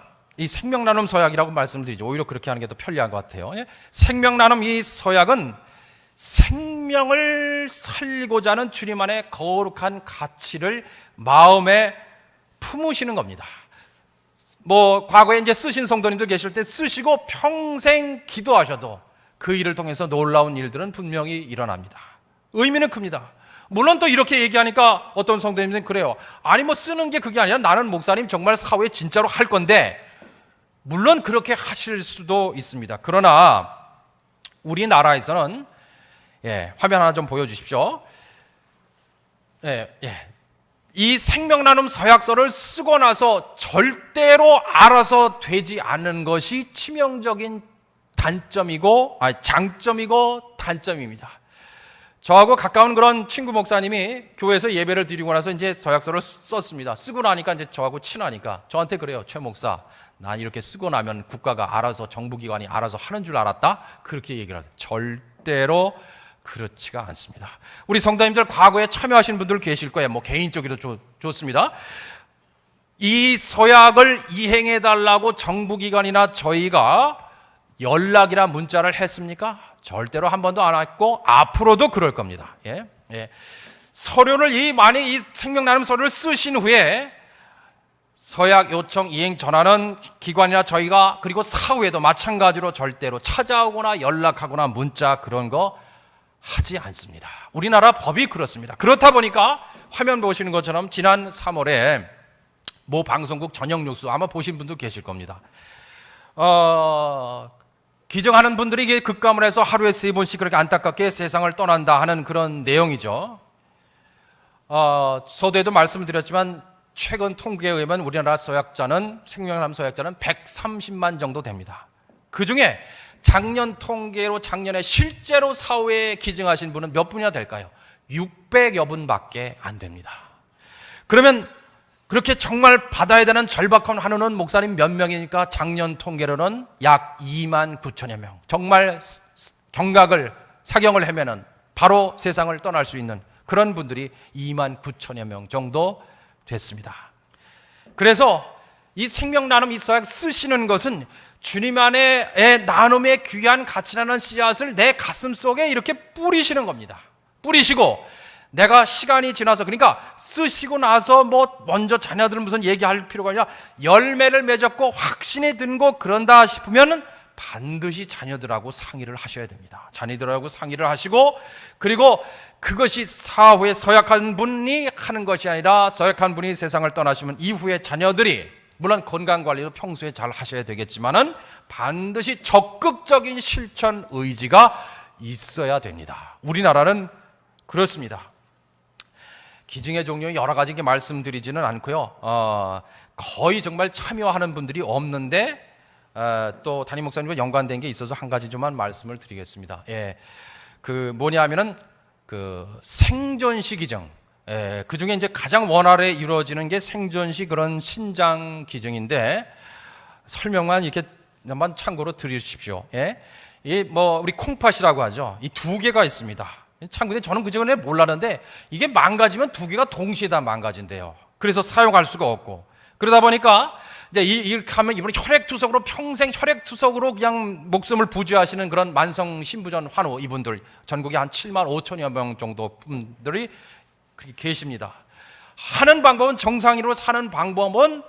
서약이라고 말씀드리죠. 오히려 그렇게 하는 게 더 편리한 것 같아요. 생명나눔 이 서약은 생명을 살고자 하는 주님 안의 거룩한 가치를 마음에 품으시는 겁니다. 과거에 이제 쓰신 성도님들 계실 때 쓰시고 평생 기도하셔도 그 일을 통해서 놀라운 일들은 분명히 일어납니다. 의미는 큽니다. 물론 또 이렇게 얘기하니까 어떤 성도님들은 그래요. 아니 쓰는 게 그게 아니라 나는 목사님 정말 사후에 진짜로 할 건데, 물론 그렇게 하실 수도 있습니다. 그러나 우리나라에서는 화면 하나 좀 보여주십시오. 이 생명나눔 서약서를 쓰고 나서 절대로 알아서 되지 않는 것이 치명적인 장점이고 단점입니다. 저하고 가까운 그런 친구 목사님이 교회에서 예배를 드리고 나서 이제 서약서를 썼습니다. 쓰고 나니까 이제 저하고 친하니까 저한테 그래요. 최 목사, 난 이렇게 쓰고 나면 국가가 알아서, 정부기관이 알아서 하는 줄 알았다? 그렇게 얘기를 하죠. 절대로 그렇지가 않습니다. 우리 성도님들 과거에 참여하신 분들 계실 거예요. 개인적으로 좋습니다. 이 서약을 이행해달라고 정부기관이나 저희가 연락이나 문자를 했습니까? 절대로 한 번도 안 했고 앞으로도 그럴 겁니다. 서류를 만약 이 생명나눔 서류를 쓰신 후에 서약 요청 이행 전하는 기관이나 저희가, 그리고 사후에도 마찬가지로 절대로 찾아오거나 연락하거나 문자 그런 거 하지 않습니다. 우리나라 법이 그렇습니다. 그렇다 보니까 화면 보시는 것처럼 지난 3월에 모 방송국 저녁 뉴스 아마 보신 분도 계실 겁니다. 기증하는 분들이 이게 급감을 해서 하루에 3번씩 그렇게 안타깝게 세상을 떠난다 하는 그런 내용이죠. 서두에도 말씀을 드렸지만 최근 통계에 의하면 우리나라 서약자는, 생명나눔 서약자는 130만 정도 됩니다. 그 중에 작년 통계로 작년에 실제로 사후에 기증하신 분은 몇 분이나 될까요? 600여 분밖에 안 됩니다. 그러면 그렇게 정말 받아야 되는 절박한 한우는 목사님 몇 명이니까 작년 통계로는 약 2만 9천여 명. 정말 사경을 헤매는 바로 세상을 떠날 수 있는 그런 분들이 2만 9천여 명 정도 됐습니다. 그래서 이 생명 나눔 이 서약 쓰시는 것은 주님 안에 나눔의 귀한 가치라는 씨앗을 내 가슴 속에 이렇게 뿌리시는 겁니다. 뿌리시고 내가 시간이 지나서, 그러니까 쓰시고 나서 뭐 먼저 자녀들은 무슨 얘기할 필요가 아니라 열매를 맺었고 확신이 든고 그런다 싶으면 반드시 자녀들하고 상의를 하셔야 됩니다. 자녀들하고 상의를 하시고, 그리고 그것이 사후에 서약한 분이 하는 것이 아니라 서약한 분이 세상을 떠나시면 이후에 자녀들이, 물론 건강관리도 평소에 잘 하셔야 되겠지만은 반드시 적극적인 실천 의지가 있어야 됩니다. 우리나라는 그렇습니다. 기증의 종류 여러 가지 말씀드리지는 않고요. 거의 정말 참여하는 분들이 없는데, 또 담임 목사님과 연관된 게 있어서 한 가지 좀만 말씀을 드리겠습니다. 예, 그 뭐냐면은 그 생존시 기증. 예, 그 중에 이제 가장 원활하게 이루어지는 게 생존시 그런 신장 기증인데, 설명만 이렇게 한번 참고로 들으십시오. 예, 이 뭐 우리 콩팥이라고 하죠. 이 두 개가 있습니다. 참, 근데 저는 그 전에 몰랐는데 이게 망가지면 두 개가 동시에 다 망가진대요. 그래서 사용할 수가 없고, 그러다 보니까 이제 이렇게 하면 이분은 혈액투석으로 평생 혈액투석으로 그냥 목숨을 부지하시는 그런 만성 신부전 환우, 이분들 전국에 한 7만 5천여 명 정도 분들이 그렇게 계십니다. 하는 방법은, 정상인으로 사는 방법은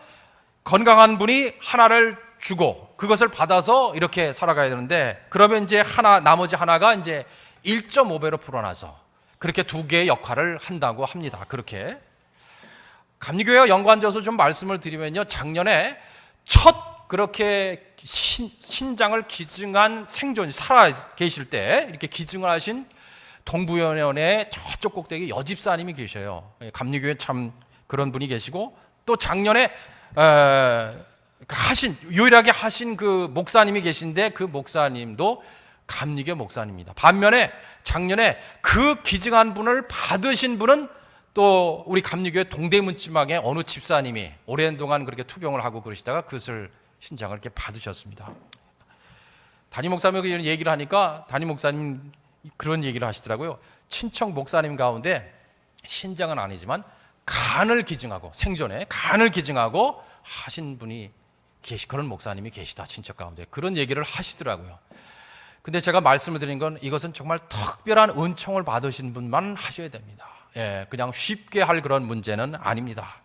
건강한 분이 하나를 주고 그것을 받아서 이렇게 살아가야 되는데, 그러면 이제 나머지 하나가 이제 1.5배로 불어나서 그렇게 두 개의 역할을 한다고 합니다. 그렇게 감리교회와 연관져서 좀 말씀을 드리면요, 작년에 첫 그렇게 신장을 기증한 생존 살아 계실 때 이렇게 기증을 하신 동부연원의 저쪽 꼭대기 여집사님이 계셔요. 감리교회 참 그런 분이 계시고, 또 작년에 유일하게 하신 그 목사님이 계신데, 그 목사님도 감리교 목사님입니다. 반면에 작년에 그 기증한 분을 받으신 분은 또 우리 감리교회 동대문 지방의 어느 집사님이 오랜 동안 그렇게 투병을 하고 그러시다가 그것을 신장을 이렇게 받으셨습니다. 담임 목사님이 이런 얘기를 하니까 담임 목사님 그런 얘기를 하시더라고요. 친척 목사님 가운데 신장은 아니지만 간을 기증하고, 생존에 간을 기증하고 하신 분이 그런 목사님이 계시다, 친척 가운데. 그런 얘기를 하시더라고요. 근데 제가 말씀을 드린 건, 이것은 정말 특별한 은총을 받으신 분만 하셔야 됩니다. 예, 그냥 쉽게 할 그런 문제는 아닙니다.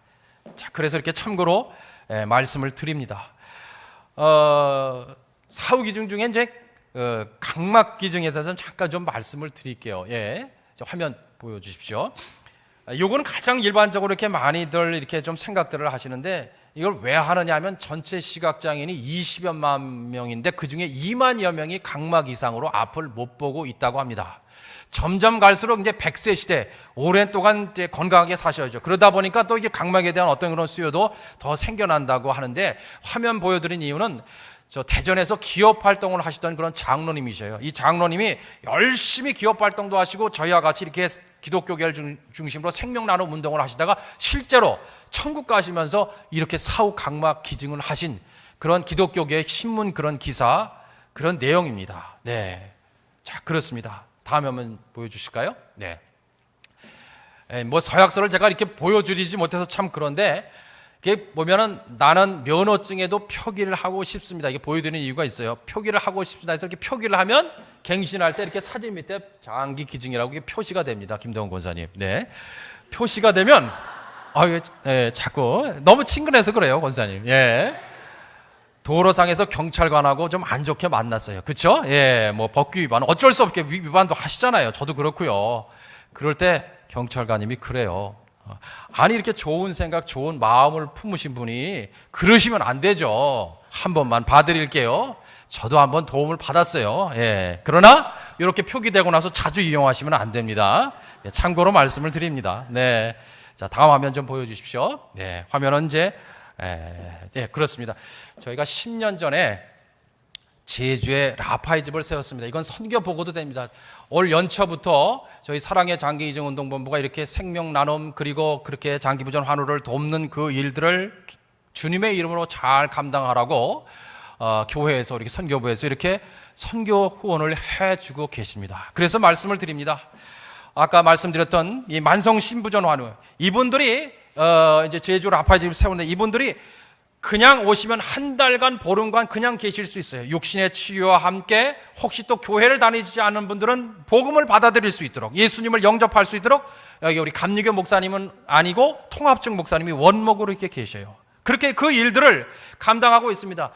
자, 그래서 이렇게 참고로 말씀을 드립니다. 사후 기증 중에 이제 각막 기증에 대해서는 잠깐 좀 말씀을 드릴게요. 예, 화면 보여주십시오. 요거는 가장 일반적으로 이렇게 많이들 이렇게 좀 생각들을 하시는데, 이걸 왜 하느냐 하면 전체 시각장애인이 20여만 명인데 그 중에 2만여 명이 각막 이상으로 앞을 못 보고 있다고 합니다. 점점 갈수록 이제 100세 시대, 오랜 동안 이제 건강하게 사셔야죠. 그러다 보니까 또 이게 각막에 대한 어떤 그런 수요도 더 생겨난다고 하는데, 화면 보여드린 이유는 저 대전에서 기업 활동을 하시던 그런 장로님이셔요. 이 장로님이 열심히 기업 활동도 하시고 저희와 같이 이렇게 기독교계를 중심으로 생명 나눔 운동을 하시다가 실제로 천국 가시면서 이렇게 사후 각막 기증을 하신 그런 기독교계의 신문 그런 기사, 그런 내용입니다. 네, 자, 그렇습니다. 다음 화면 보여주실까요? 네. 뭐 서약서를 제가 이렇게 보여드리지 못해서 참 그런데, 이게 보면은 나는 면허증에도 표기를 하고 싶습니다. 이게 보여드리는 이유가 있어요. 표기를 하고 싶습니다. 그래서 이렇게 표기를 하면 갱신할 때 이렇게 사진 밑에 장기 기증이라고 이게 표시가 됩니다. 김동훈 권사님. 네. 표시가 되면, 자꾸 너무 친근해서 그래요, 권사님. 예. 도로상에서 경찰관하고 좀 안 좋게 만났어요. 그쵸? 예, 뭐 법규 위반, 어쩔 수 없게 위반도 하시잖아요. 저도 그렇고요. 그럴 때 경찰관님이 그래요. 아니, 이렇게 좋은 생각, 좋은 마음을 품으신 분이 그러시면 안 되죠. 한 번만 봐드릴게요. 저도 한번 도움을 받았어요. 예. 그러나 이렇게 표기되고 나서 자주 이용하시면 안 됩니다. 예, 참고로 말씀을 드립니다. 네. 자, 다음 화면 좀 보여주십시오. 네. 화면은 이제, 그렇습니다. 저희가 10년 전에 제주에 라파의 집을 세웠습니다. 이건 선교 보고도 됩니다. 올 연초부터 저희 사랑의 장기 이정 운동본부가 이렇게 생명 나눔 그리고 그렇게 장기부전 환우를 돕는 그 일들을 주님의 이름으로 잘 감당하라고 교회에서 이렇게 선교부에서 이렇게 선교 후원을 해주고 계십니다. 그래서 말씀을 드립니다. 아까 말씀드렸던 이 만성 신부전 환우 이분들이 이제 제주 라파의 집을 세우는데 이분들이 그냥 오시면 한 달간 보름간 그냥 계실 수 있어요. 육신의 치유와 함께 혹시 또 교회를 다니지 않은 분들은 복음을 받아들일 수 있도록 예수님을 영접할 수 있도록 여기 우리 감리교 목사님은 아니고 통합증 목사님이 원목으로 이렇게 계셔요. 그렇게 그 일들을 감당하고 있습니다.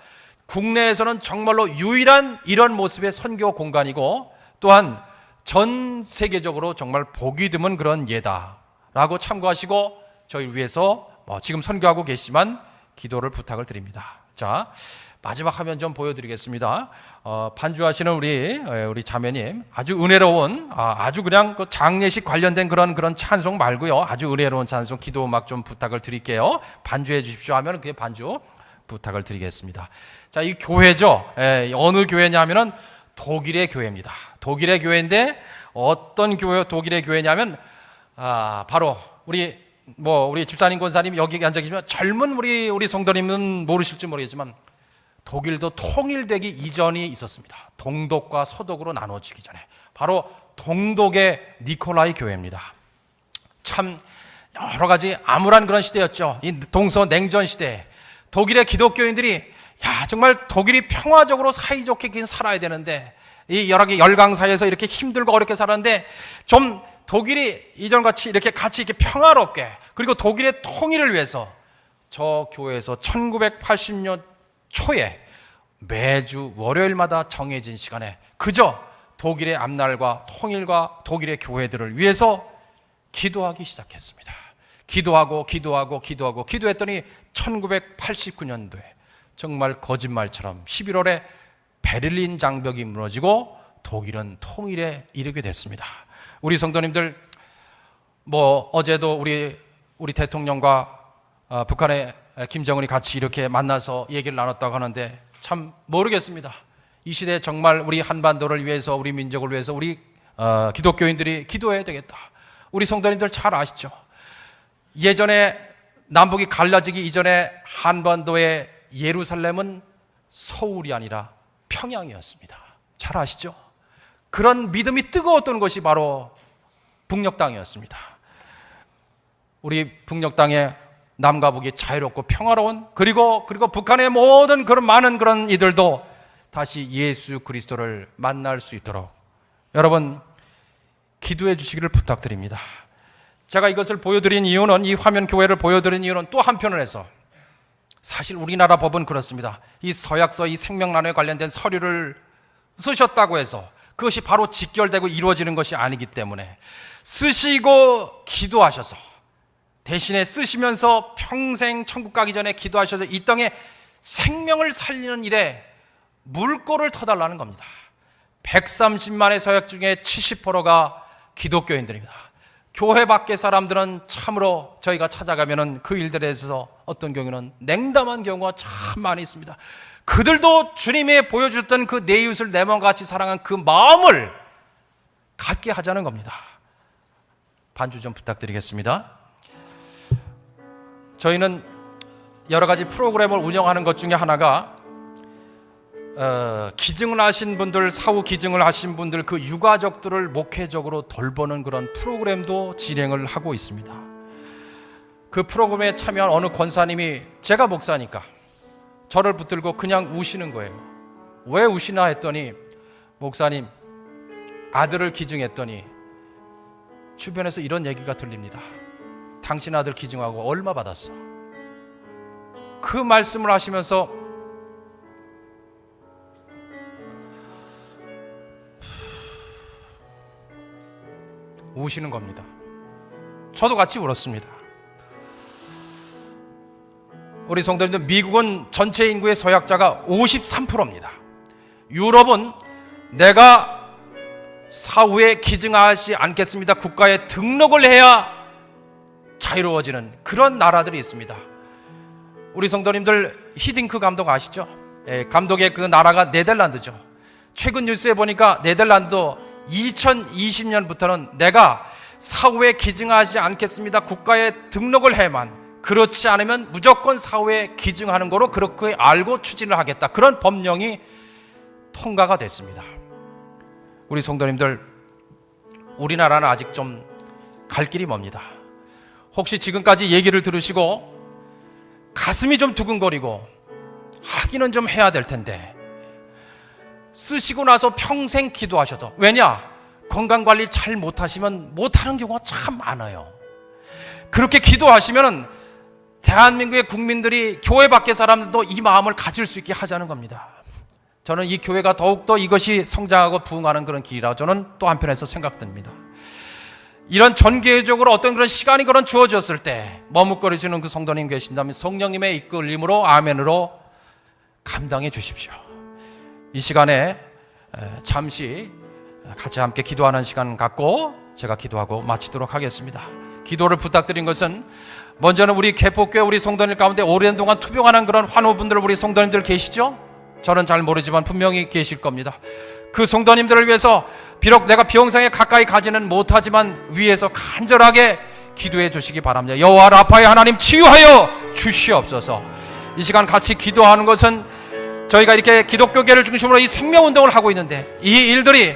국내에서는 정말로 유일한 이런 모습의 선교 공간이고 또한 전 세계적으로 정말 보기 드문 그런 예다라고 참고하시고 저희를 위해서 지금 선교하고 계시지만 기도를 부탁을 드립니다. 자, 마지막 화면 좀 보여드리겠습니다. 반주하시는 우리 자매님 아주 은혜로운 아주 그냥 그 장례식 관련된 그런 찬송 말고요. 아주 은혜로운 찬송 기도 음악 좀 부탁을 드릴게요. 반주해 주십시오 하면 그게 반주 부탁을 드리겠습니다. 자, 이 교회죠. 어느 교회냐면은 독일의 교회입니다. 독일의 교회인데 어떤 교회 독일의 교회냐면 바로 우리 집사님 권사님 여기 앉아 계시면 젊은 우리 성도님은 모르실지 모르겠지만 독일도 통일되기 이전이 있었습니다. 동독과 서독으로 나눠지기 전에 바로 동독의 니콜라이 교회입니다. 참 여러 가지 암울한 그런 시대였죠. 이 동서냉전 시대에 독일의 기독교인들이 정말 독일이 평화적으로 사이좋게 살아야 되는데 이 여러 개 열강 사이에서 이렇게 힘들고 어렵게 살았는데 좀 독일이 이전같이 이렇게 같이 이렇게 평화롭게 그리고 독일의 통일을 위해서 저 교회에서 1980년 초에 매주 월요일마다 정해진 시간에 그저 독일의 앞날과 통일과 독일의 교회들을 위해서 기도하기 시작했습니다. 기도했더니 1989년도에 정말 거짓말처럼 11월에 베를린 장벽이 무너지고 독일은 통일에 이르게 됐습니다. 우리 성도님들 어제도 우리 대통령과 북한의 김정은이 같이 이렇게 만나서 얘기를 나눴다고 하는데 참 모르겠습니다. 이 시대에 정말 우리 한반도를 위해서 우리 민족을 위해서 우리 기독교인들이 기도해야 되겠다. 우리 성도님들 잘 아시죠? 예전에 남북이 갈라지기 이전에 한반도의 예루살렘은 서울이 아니라 평양이었습니다. 잘 아시죠? 그런 믿음이 뜨거웠던 것이 바로 북녘 땅이었습니다. 우리 북녘 땅에 남과 북이 자유롭고 평화로운 그리고 북한의 모든 그런 많은 그런 이들도 다시 예수 그리스도를 만날 수 있도록 여러분 기도해 주시기를 부탁드립니다. 제가 이것을 보여드린 이유는 이 화면 교회를 보여드린 이유는 또 한편을 해서 사실 우리나라 법은 그렇습니다. 이 서약서 이 생명나눔에 관련된 서류를 쓰셨다고 해서 그것이 바로 직결되고 이루어지는 것이 아니기 때문에 쓰시고 기도하셔서 대신에 쓰시면서 평생 천국 가기 전에 기도하셔서 이 땅에 생명을 살리는 일에 물꼬를 터달라는 겁니다. 130만의 서약 중에 70%가 기독교인들입니다. 교회 밖의 사람들은 참으로 저희가 찾아가면은 그 일들에 대해서 어떤 경우는 냉담한 경우가 참 많이 있습니다. 그들도 주님이 보여주셨던 그 내 이웃을 내 몸과 같이 사랑한 그 마음을 갖게 하자는 겁니다. 반주 좀 부탁드리겠습니다. 저희는 여러 가지 프로그램을 운영하는 것 중에 하나가 기증을 하신 분들, 사후 기증을 하신 분들 그 유가족들을 목회적으로 돌보는 그런 프로그램도 진행을 하고 있습니다. 그 프로그램에 참여한 어느 권사님이 제가 목사니까 저를 붙들고 그냥 우시는 거예요. 왜 우시나 했더니 목사님 아들을 기증했더니 주변에서 이런 얘기가 들립니다. 당신 아들 기증하고 얼마 받았어? 그 말씀을 하시면서 우시는 겁니다. 저도 같이 울었습니다. 우리 성도님들, 미국은 전체 인구의 서약자가 53%입니다. 유럽은 내가 사후에 기증하지 않겠습니다. 국가에 등록을 해야 자유로워지는 그런 나라들이 있습니다. 우리 성도님들 히딩크 감독 아시죠? 감독의 그 나라가 네덜란드죠. 최근 뉴스에 보니까 네덜란드도 2020년부터는 내가 사후에 기증하지 않겠습니다. 국가에 등록을 해만, 그렇지 않으면 무조건 사후에 기증하는 거로 그렇게 알고 추진을 하겠다. 그런 법령이 통과가 됐습니다. 우리 성도님들, 우리나라는 아직 좀 갈 길이 멉니다. 혹시 지금까지 얘기를 들으시고 가슴이 좀 두근거리고 하기는 좀 해야 될 텐데, 쓰시고 나서 평생 기도하셔도, 왜냐? 건강관리 잘 못하시면 못하는 경우가 참 많아요. 그렇게 기도하시면 대한민국의 국민들이, 교회 밖의 사람들도 이 마음을 가질 수 있게 하자는 겁니다. 저는 이 교회가 더욱더 이것이 성장하고 부흥하는 그런 길이라 저는 또 한편에서 생각됩니다. 이런 전개적으로 어떤 그런 시간이 그런 주어졌을 때 머뭇거리시는 그 성도님 계신다면 성령님의 이끌림으로 아멘으로 감당해 주십시오. 이 시간에 잠시 같이 함께 기도하는 시간 갖고 제가 기도하고 마치도록 하겠습니다. 기도를 부탁드린 것은, 먼저는 우리 개포교회 우리 성도님 가운데 오랜 동안 투병하는 그런 환우분들, 우리 성도님들 계시죠? 저는 잘 모르지만 분명히 계실 겁니다. 그 성도님들을 위해서 비록 내가 병상에 가까이 가지는 못하지만 위에서 간절하게 기도해 주시기 바랍니다. 여호와 라파의 하나님, 치유하여 주시옵소서. 이 시간 같이 기도하는 것은, 저희가 이렇게 기독교계를 중심으로 이 생명운동을 하고 있는데, 이 일들이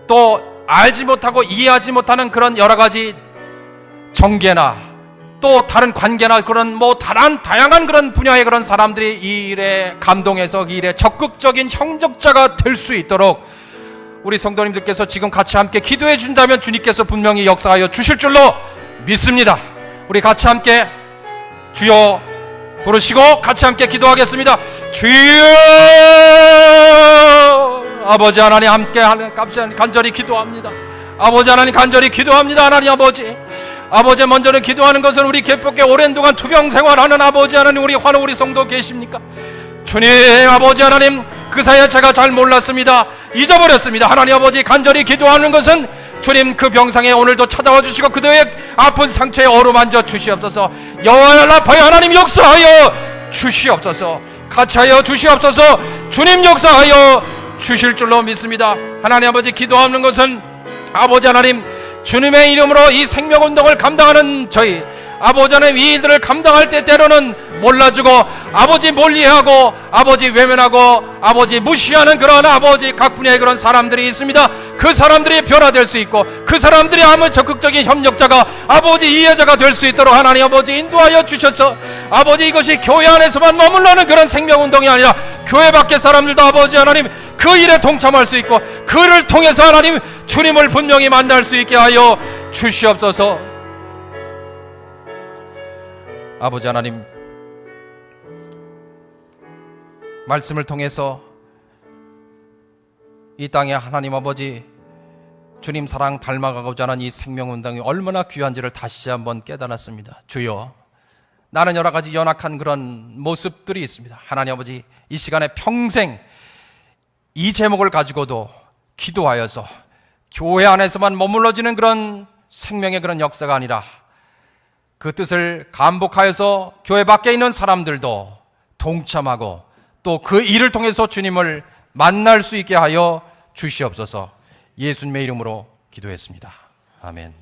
또 알지 못하고 이해하지 못하는 그런 여러 가지 정계나 또 다른 관계나 그런 다양한 그런 분야의 그런 사람들이 이 일에 감동해서 이 일에 적극적인 협력자가 될 수 있도록 우리 성도님들께서 지금 같이 함께 기도해 준다면 주님께서 분명히 역사하여 주실 줄로 믿습니다. 우리 같이 함께 주여 부르시고 같이 함께 기도하겠습니다. 주여, 아버지 하나님, 함께 간절히 기도합니다. 아버지 하나님, 간절히 기도합니다. 하나님 아버지, 먼저는 기도하는 것은 우리 개포교회 오랜 동안 투병 생활하는 아버지 하나님, 우리 환우 우리 성도 계십니까? 주님 아버지 하나님, 그 사이에 제가 잘 몰랐습니다. 잊어버렸습니다. 하나님 아버지, 간절히 기도하는 것은 주님 그 병상에 오늘도 찾아와 주시고 그들의 아픈 상처에 어루만져 주시옵소서. 여호와 라파의 하나님, 역사하여 주시옵소서. 같이 하여 주시옵소서. 주님 역사하여 주실 줄로 믿습니다. 하나님 아버지, 기도하는 것은 아버지 하나님, 주님의 이름으로 이 생명운동을 감당하는 저희 아버지 하나님, 이 일들을 감당할 때 때로는 몰라주고 아버지 멀리하고 아버지 외면하고 아버지 무시하는 그런 아버지 각 분야의 그런 사람들이 있습니다. 그 사람들이 변화될 수 있고 그 사람들이 아무 적극적인 협력자가 아버지 이해자가 될 수 있도록 하나님 아버지 인도하여 주셔서, 아버지 이것이 교회 안에서만 머물러는 그런 생명운동이 아니라 교회 밖의 사람들도 아버지 하나님 그 일에 동참할 수 있고 그를 통해서 하나님 주님을 분명히 만날 수 있게 하여 주시옵소서. 아버지 하나님, 말씀을 통해서 이 땅에 하나님 아버지 주님 사랑 닮아가고자 하는 이 생명운동이 얼마나 귀한지를 다시 한번 깨달았습니다. 주여, 나는 여러 가지 연약한 그런 모습들이 있습니다. 하나님 아버지, 이 시간에 평생 이 제목을 가지고도 기도하여서 교회 안에서만 머물러지는 그런 생명의 그런 역사가 아니라 그 뜻을 감복하여서 교회 밖에 있는 사람들도 동참하고 또 그 일을 통해서 주님을 만날 수 있게 하여 주시옵소서. 예수님의 이름으로 기도했습니다. 아멘.